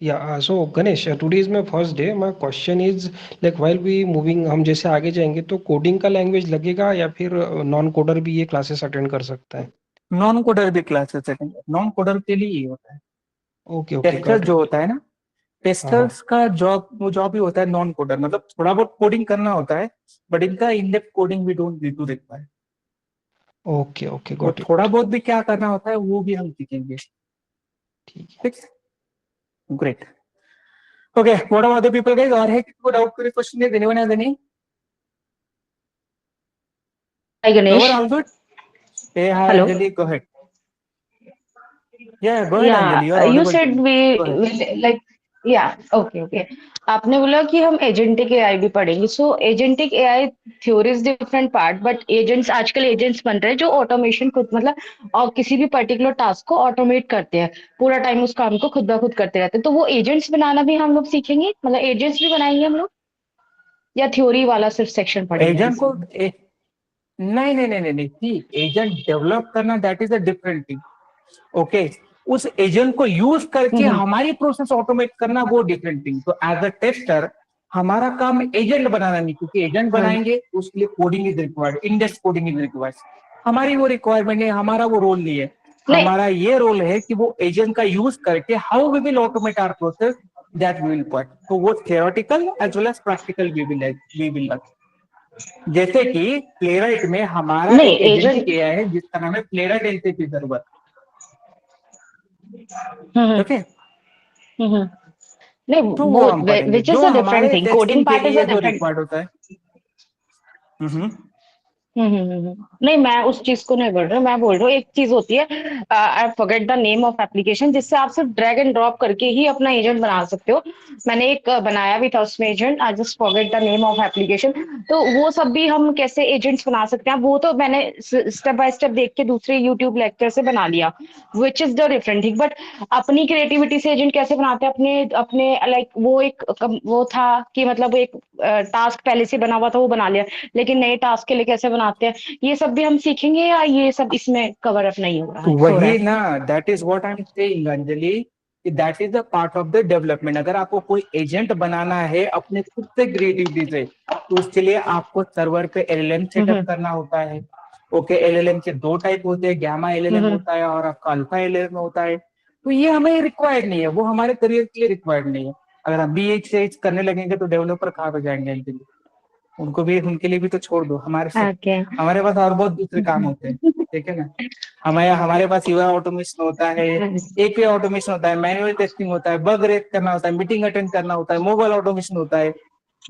Yeah, so Ganesh, today is my first day. My question is like while we moving, हम जैसे आगे जाएंगे तो कोडिंग का लैंग्वेज लगेगा या फिर नॉन कोडर भी ये क्लासेस अटेंड कर सकता है? नॉन कोडर भी क्लासेस अटेंड, नॉन कोडर के लिए ये होता है। ओके ओके टेस्टर गॉट जो इट। होता है ना, हाँ हाँ। टेस्टर्स का जॉब, वो जॉब ही होता है नॉन कोडर, मतलब थोड़ा बहुत कोडिंग करना होता है, बट इनका in depth coding we don't need to require. Okay okay वो गॉट थोड़ा इट। बहुत भी क्या करना होता है वो भी हम सीखेंगे। ठीक है। ठीक, great. Okay, what about the people guys, और है किसी को डाउट, कोई क्वेश्चन है, anyone has any? Hi over Ganesh. All good? Hey hi Hello. Anjali, go ahead. Ya go ahead Yeah, Anjali, you are you audible to said me, we go ahead. like yeah, okay, okay. आपने बोला कि हम एजेंटिक एआई भी पढ़ेंगे. So agentic AI theory is different part, but agents आजकल एजेंट्स बन रहे हैं जो ऑटोमेशन खुद मतलब और किसी भी पर्टिकुलर टास्क को ऑटोमेट करते हैं, पूरा टाइम उस काम को खुद ब खुद करते रहते हैं. तो वो एजेंट्स बनाना भी हम लोग सीखेंगे, मतलब एजेंट्स भी बनाएंगे हम लोग, या थ्योरी वाला सिर्फ सेक्शन पढ़ेंगे हम? एजेंट को नहीं नहीं नहीं नहीं नहीं, ठीक, एजेंट डेवलप करना that is a different thing. Okay, उस एजेंट को यूज करके हम्म हमारी प्रोसेस ऑटोमेट करना वो डिफरेंट थिंग। तो एज अ टेस्टर हमारा काम एजेंट बनाना नहीं, क्योंकि एजेंट हम्म. बनाएंगे तो उसके लिए coding is required, index coding is required. हमारी वो रिक्वायरमेंट है, हमारा वो रोल नहीं है। नहीं हमारा ये रोल है कि वो एजेंट का यूज करके how we will automate our process, that we will part. तो वो theoretical as well as practical we will learn. जैसे कि प्लेराइट में हमारा नहीं एक एजेंटिक एजेंट. एआई है जिसका नाम है प्लेराइट एनसीपी सर्वर। हम्म ओके, हम्म. नहीं तो वो वो हम पढ़ेंगे विच इज जो अ डिफरेंट हमारे थिंग, कोडिंग टेस्टिंग के पार्ट इज अ लिए जो डिफरेंट. रिक्वायर्ड होता है। हम्म। नहीं मैं उस चीज को नहीं बोल रही हूँ, मैं बोल रही हूँ एक चीज होती है, I forget the name of application, जिससे आप सिर्फ ड्रैग एंड ड्रॉप करके ही अपना एजेंट बना सकते हो. मैंने एक बनाया भी था उसमें agent, I just forget the name of application. तो वो सब भी हम कैसे एजेंट्स बना सकते हैं, वो तो मैंने स्टेप बाय स्टेप देख के दूसरे यूट्यूब लेक्चर से बना लिया, which is the different thing. But अपनी क्रिएटिविटी से एजेंट कैसे बनाते हैं, अपने अपने लाइक वो एक वो था कि मतलब एक टास्क पहले से बना हुआ था वो बना लिया, लेकिन नए टास्क के लिए कैसे बनाते हैं, ये सब भी हम सीखेंगे, या ये सब इसमें कवर अप नहीं हो रहा तो है, हो रहा वही है? ना, that is what I am saying Anjali, that is a part of the development. अगर आपको कोई एजेंट बनाना है अपने खुद से क्रिएटिविटी से, तो उसके लिए आपको सर्वर पे एलएलएम सेटअप हम्म करना होता है। ओके, एलएलएम के दो टाइप होते हैं, गामा एलएलएम हम्म होता है और आपका अल्फा एलएलएम होता है। तो ये हमें रिक्वायर्ड नहीं है, वो हमारे करियर के लिए रिक्वायर्ड नहीं है। अगर हम बी एच से करने लगेंगे तो डेवलपर कहाँ पे जाएंगे इनके लिए? उनको भी, उनके लिए भी तो छोड़ दो, ओके. हमारे पास और बहुत दूसरे काम होते हैं। ठीक है ना, हमारे हमारे पास यूआई ऑटोमेशन होता है, एपीआई ऑटोमेशन होता है, मैनुअल टेस्टिंग होता है, बग रेस करना होता है, मीटिंग अटेंड करना होता है, मोबाइल ऑटोमेशन होता है,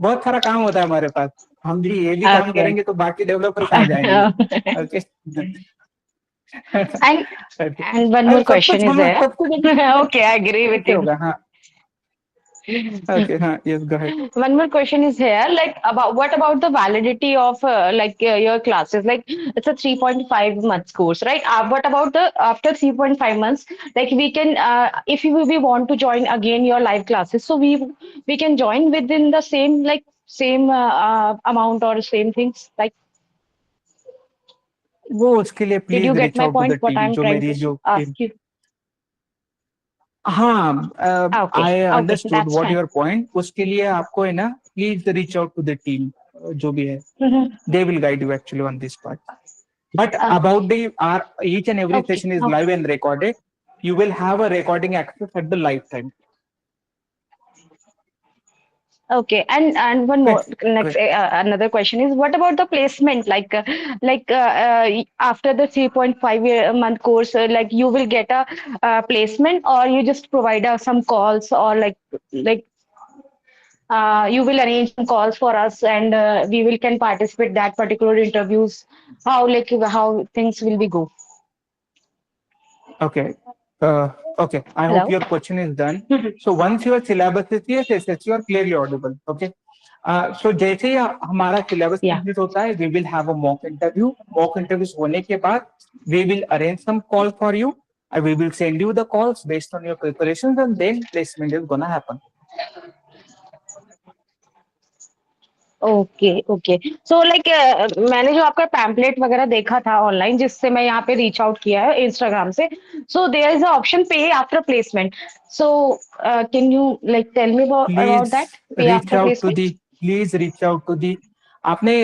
बहुत सारा काम होता है हमारे पास। हम भी ये भी काम ओके. करेंगे तो बाकी डेवलपर कहाँ जाएंगे? ओके। एंड अरे एंड वन मोर सब क्वेश्चन कुछ इज हम देयर. सब कुछ ओके, आई एग्री विथ कैसे यू. होगा? हाँ, Okay, yes, go ahead. One more question is here, like about what about the validity of your classes? Like it's a 3.5 months course, right? What about the after 3.5 months? Like we can, if we want to join again your live classes, so we can join within the same same amount or same things. Like, वो उसके लिए did you please get reach my out to the point? What team, I'm जो trying मेरी to जो टीम। ask you? हाँ, Okay, I okay, understood that's what fine. Your point. उसके लिए आपको है ना, please reach out to the team, जो भी है, Mhm. they will guide you actually on this part. But Uh, about the our each and every okay, session is okay. live and recorded. You will have a recording access at the lifetime. Okay, and one more Okay, next great. another question is what about the placement? After the 3.5 month course, like you will get a placement, or you just provide us some calls, or like you will arrange some calls for us, and we will can participate that particular interviews. How things will be go? Okay. Okay. I hope Hello. your question is done. So once your syllabus is yes, you are clearly audible. Okay. So जैसे ही हमारा syllabus Yeah. complete होता है, we will have a mock interview. Mock interviews होने के बाद, we will arrange some call for you. We will send you the calls based on your preparations, and then placement is gonna happen. Okay okay so like मैंने जो आपका पैम्पलेट वगैरह देखा था ऑनलाइन जिससे मैं यहाँ पे रीच आउट किया है इंस्टाग्राम से so there is a option pay after placement so can you like tell me about Please that pay reach after out to placement the. Please reach out to the. आपने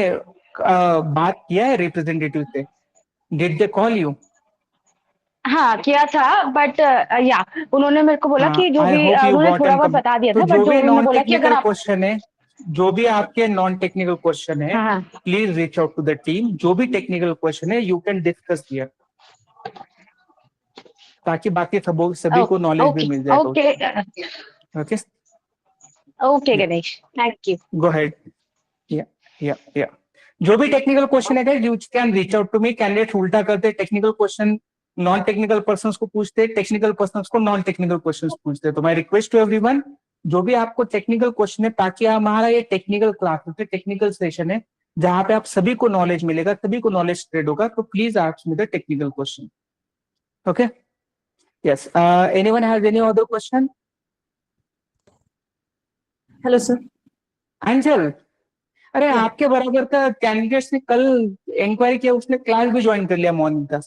बात किया है रिप्रेजेंटेटिव से? Did they call you? हाँ किया था बट या उन्होंने मेरे को बोला कि हाँ, जो आई भी होप यू उन्होंने गॉट थोड़ा एन बहुत कम। बता दिया तो था बट जो जो भी उन्होंने नॉन बोला कि अगर टेक्निकल आप क्वेश्चन है, जो भी आपके नॉन टेक्निकल क्वेश्चन है, हाँ हाँ please reach out to the team. जो भी टेक्निकल क्वेश्चन है, यू कैन डिस्कस हियर, ताकि बाकी सभी को नॉलेज भी ओके मिल जाए। Okay okay, okay Ganesh thank you go ahead. या जो भी टेक्निकल क्वेश्चन है, you can reach out to me. Candidate उल्टा करते, technical question non technical person को पूछते, टेक्निकल पर्सन को नॉन टेक्निकल क्वेश्चन पूछते। तो माई रिक्वेस्ट टू एवरीवन, जो भी आपको टेक्निकल क्वेश्चन है, ताकि हमारा ये टेक्निकल क्लास है, टेक्निकल सेशन है, जहां पे आप सभी को नॉलेज मिलेगा, सभी को नॉलेज स्प्रेड होगा, तो please ask me the technical question. Okay, yes, anyone has any other question? Hello sir. Anjal, अरे Yeah. आपके बराबर का कैंडिडेट्स ने कल इंक्वायरी किया, उसने क्लास भी ज्वाइन कर लिया मॉर्निंग का।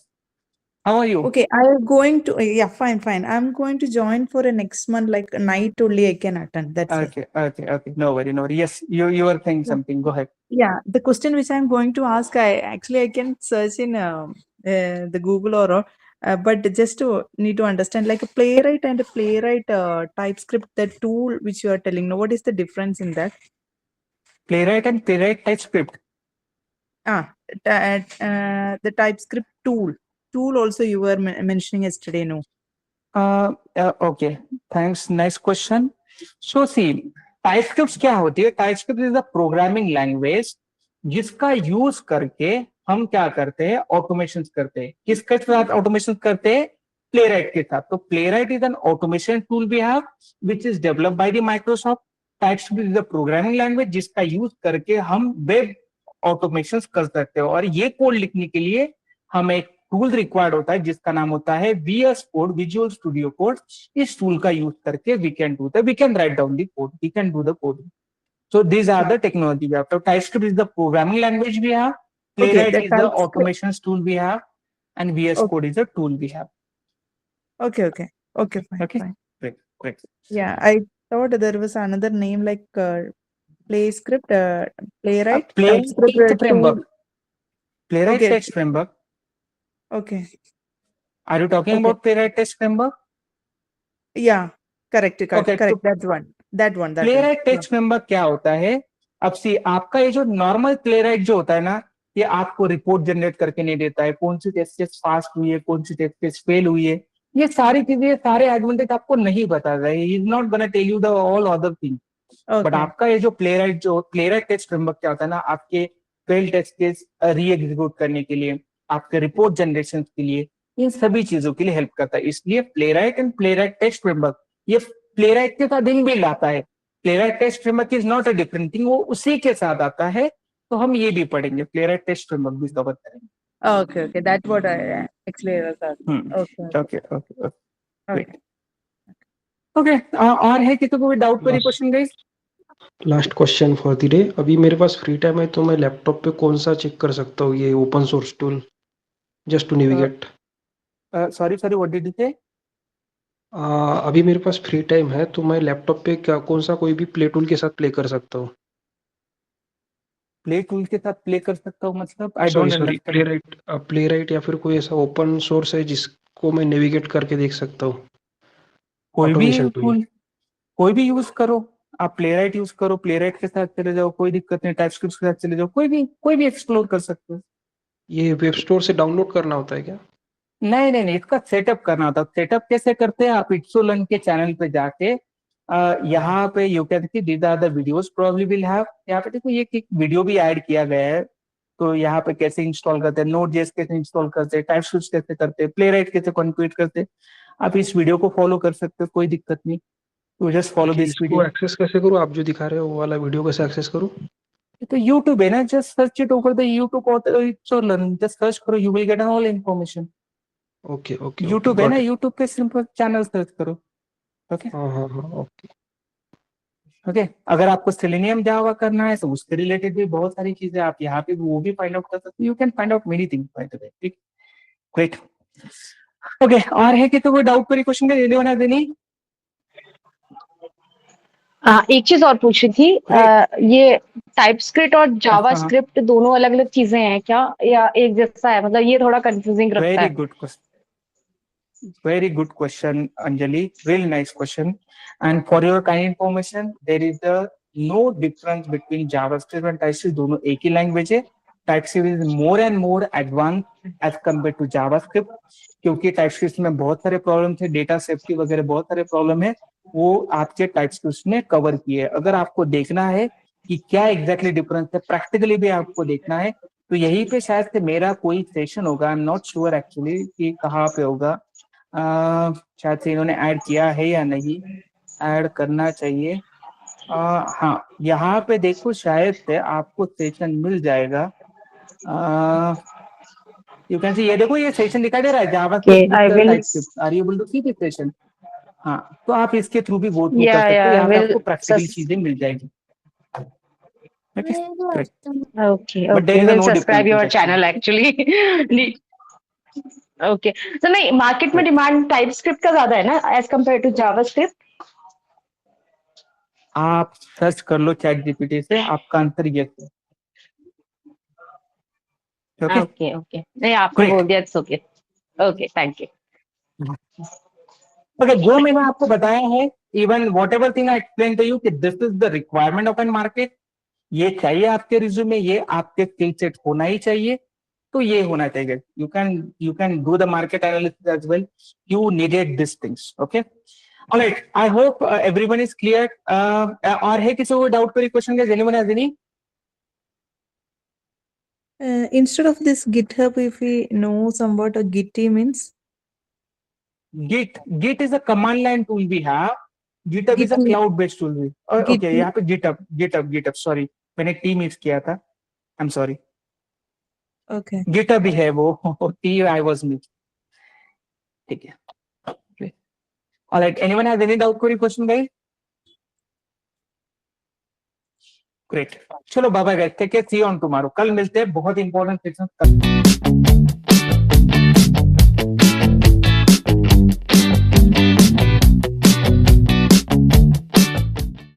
How are you? Okay, I'm going to, yeah, fine, fine. I'm going to join for a next month, like night only I can attend. That's it. Okay. No worry, no worry. Yes, you were saying Yeah. something. Go ahead. Yeah, the question which I'm going to ask, I can search in the Google or but just to need to understand like a playwright and a playwright TypeScript, the tool which you are telling. Now, what is the difference in that? Playwright and playwright TypeScript. The TypeScript tool also you were mentioning yesterday, no? Okay, thanks. Nice question. So see, TypeScript क्या होती है? TypeScript is a programming language जिसका यूज करके हम क्या करते हैं? ऑटोमेशन करते हैं। किसके साथ ऑटोमेशन करते हैं? प्लेराइट के साथ। तो Playwright is an automation tool we have which is developed by the Microsoft. TypeScript is a programming language जिसका यूज करके हम वेब ऑटोमेशन कर सकते हैं। और ये कोड लिखने के लिए हमें एक टूल रिक्वायर्ड होता है जिसका नाम होता है VS कोड, विजुअल स्टूडियो कोड। इस टूल का यूज करके we can write down the code, we can do the code. So these are the technology we have. So TypeScript is the programming language we have, Okay, Playwright the is the TypeScript. automation tool we have, and VS Okay. Code is the tool we have. Okay, fine, Okay. fine. Great. Yeah, I thought there was another name like PlayScript, Playwright, Playwright TypeScript framework. tool. Playwright Okay, text framework. okay, Are you talking okay. about Playwright text framework? Yeah, correct. Okay, Correct. तो That one. Playwright Yeah. text framework क्या होता है? अब सी आपका ये जो नॉर्मल Playwright जो होता है ना, ये आपको रिपोर्ट जनरेट करके नहीं देता है। कौन सी टेस्ट केस पास हुई है, कौन सी टेस्ट केस फेल हुई है, ये सारी चीजें, सारे एडवांटेज आपको नहीं बता रहा है। Is not gonna tell you the all other thing. But Okay. आपका ये जो प्लेराइट टेस्ट फ्रेमवर्क क्या होता है ना, आपके फेल टेस्ट केस री एग्जीक्यूट करने के लिए, आपके रिपोर्ट जनरेशन के लिए, इन सभी चीजों के लिए हेल्प करता है। इसलिए Playwright and Playwright test framework, ये प्लेराइट के साथ इनबिल्ड आता है। Playwright text framework is not a different thing, वो उसी के साथ आता है। तो हम ये भी पढ़ेंगे, प्लेराइट टेक्स्ट फ्रेमवर्क भी कवर करेंगे। Okay, okay. That's what I actually was asking. Okay, okay okay okay. Okay. और है किसी को कोई डाउट कोई Last- question guys? Last question for the day. अभी मेरे पास फ्री टाइम है तो मैं लैपटॉप पे कौन सा चेक कर सकता हूँ ये open source tool, just to navigate. Sorry what did you say? अभी मेरे पास फ्री टाइम है तो मैं लैपटॉप पे क्या कौन सा कोई भी प्ले टूल के साथ प्ले कर सकता हूँ। प्ले टूल के साथ प्ले कर सकता हूँ मतलब आई sorry don't sorry understand. Play right या फिर कोई ऐसा ओपन सोर्स है जिसको मैं नेविगेट करके देख सकता हूँ, कोई भी ऑटोमेशन टूल। टूल, कोई भी यूज करो। आप प्लेराइट यूज करो, प्लेराइट के साथ चले जाओ, कोई दिक्कत नहीं। टाइपस्क्रिप्ट के साथ चले जाओ, कोई भी एक्सप्लोर कर सकते हो। ये वेब स्टोर से डाउनलोड करना होता है क्या? नहीं, इसका सेटअप करना होता है। सेटअप कैसे करते हैं? आप इट्सोलन के चैनल पे जाके यहाँ पे you can see these are the videos probably will have. यहाँ पे देखो ये एक वीडियो भी ऐड किया गया है। तो यहाँ पे कैसे इंस्टॉल करते हैं, नोड.जेएस कैसे इंस्टॉल करते हैं, टाइपस्क्रिप्ट कैसे करते हैं, प्लेराइट कैसे कॉन्फ़िगर करते हैं। आप इस वीडियो को फॉलो कर सकते हो, कोई दिक्कत नहीं। तो जस्ट फॉलो ओके, दिस इसको वीडियो। एक्सेस कैसे करूँ? आप जो दिखा रहे हो वो वाला वीडियो कैसे एक्सेस करूँ? तो यूट्यूब है ना, just search it over the YouTube it's all in, just search करो, you will get all information. Okay okay okay, YouTube है ना, गॉट इट। यूट्यूब पे सिंपल चैनल सर्च करो। ओके हाँ ओके। ओके। अगर आपको सेलेनियम जावा करना है तो उसके रिलेटेड भी बहुत सारी चीजें आप यहाँ पे वो भी फाइंड आउट कर सकते हो। You can find out many things by the way. ठीक, ग्रेट। ओके, और है कि तो कोई डाउट कोई क्वेश्चन का एनीवन हैज एनी? एक चीज और पूछी थी, ये टाइपस्क्रिप्ट और जावास्क्रिप्ट दोनों अलग अलग चीजें हैं क्या, या एक जैसा है? मतलब ये थोड़ा कंफ्यूजिंग रखता वेरी है। Good question, very good question, Anjali. Really nice question. And for your kind information, there is no difference between JavaScript and TypeScript. दोनों एक ही लैंग्वेज है। TypeScript is more and more advanced as compared to JavaScript, क्योंकि TypeScript में बहुत सारे प्रॉब्लम थे, डेटा सेफ्टी वगैरह बहुत सारे प्रॉब्लम है, वो आपके TypeScript ने कवर किए। अगर आपको देखना है कि क्या एग्जैक्टली डिफरेंस है, प्रैक्टिकली भी आपको देखना है, तो यहीं पे शायद से मेरा कोई सेशन होगा। आई एम नॉट श्योर एक्चुअली कि कहाँ पे होगा। शायद से इन्होंने ऐड किया है या नहीं, ऐड करना चाहिए। हाँ, यहाँ पे देखो शायद से आपको सेशन मिल जाएगा। यू कैन सी, ये देखो ये सेशन दिखाई दे रहा है, JavaScript I with will, TypeScript. Are you able to see this session? हाँ, तो आप इसके थ्रू भी गो थ्रू कर या सकते हो, आई यहाँ पे विल आपको प्रैक्टिकल चीजें मिल जाएगी। Okay but there okay, is will no subscribe difference your actually. Channel actually. Okay, तो नहीं, मार्केट में डिमांड टाइपस्क्रिप्ट का ज्यादा है ना एज कम्पेयर टू जावास्क्रिप्ट? आप सर्च कर लो चैट जीपीटी से, आपका आंसर यस है। ओके ओके ओके, नहीं आपने ग्रेट। बोल दिया, it's okay. Okay, thank you. Okay, जो मैंने आपको बताया है, even whatever thing I explain to you कि this is the requirement of an market, ये चाहिए आपके रिज्यूमे, ये आपके स्किल सेट होना ही चाहिए, तो ये होना चाहिए। You can do the market analysis as well, you needed this things. Okay, alright, I hope everyone is clear. और है किसी को डाउट कोई क्वेश्चन का? Anyone has any? Instead of this GitHub, if we know somewhat a Git means Git is a command line tool we have. GitHub is a Git means cloud based tool भी। Git Okay, यहाँ पे GitHub सॉरी, मैंने टी मिस किया था, I am sorry. okay. GitHub ही है वो, टी आई वाज मिस। ठीक है, alright, anyone has any doubt कोई क्वेश्चन गाइस? ग्रेट, चलो bye bye guys, take care, see you on tomorrow. कल मिलते हैं, बहुत इंपॉर्टेंट सेक्शन।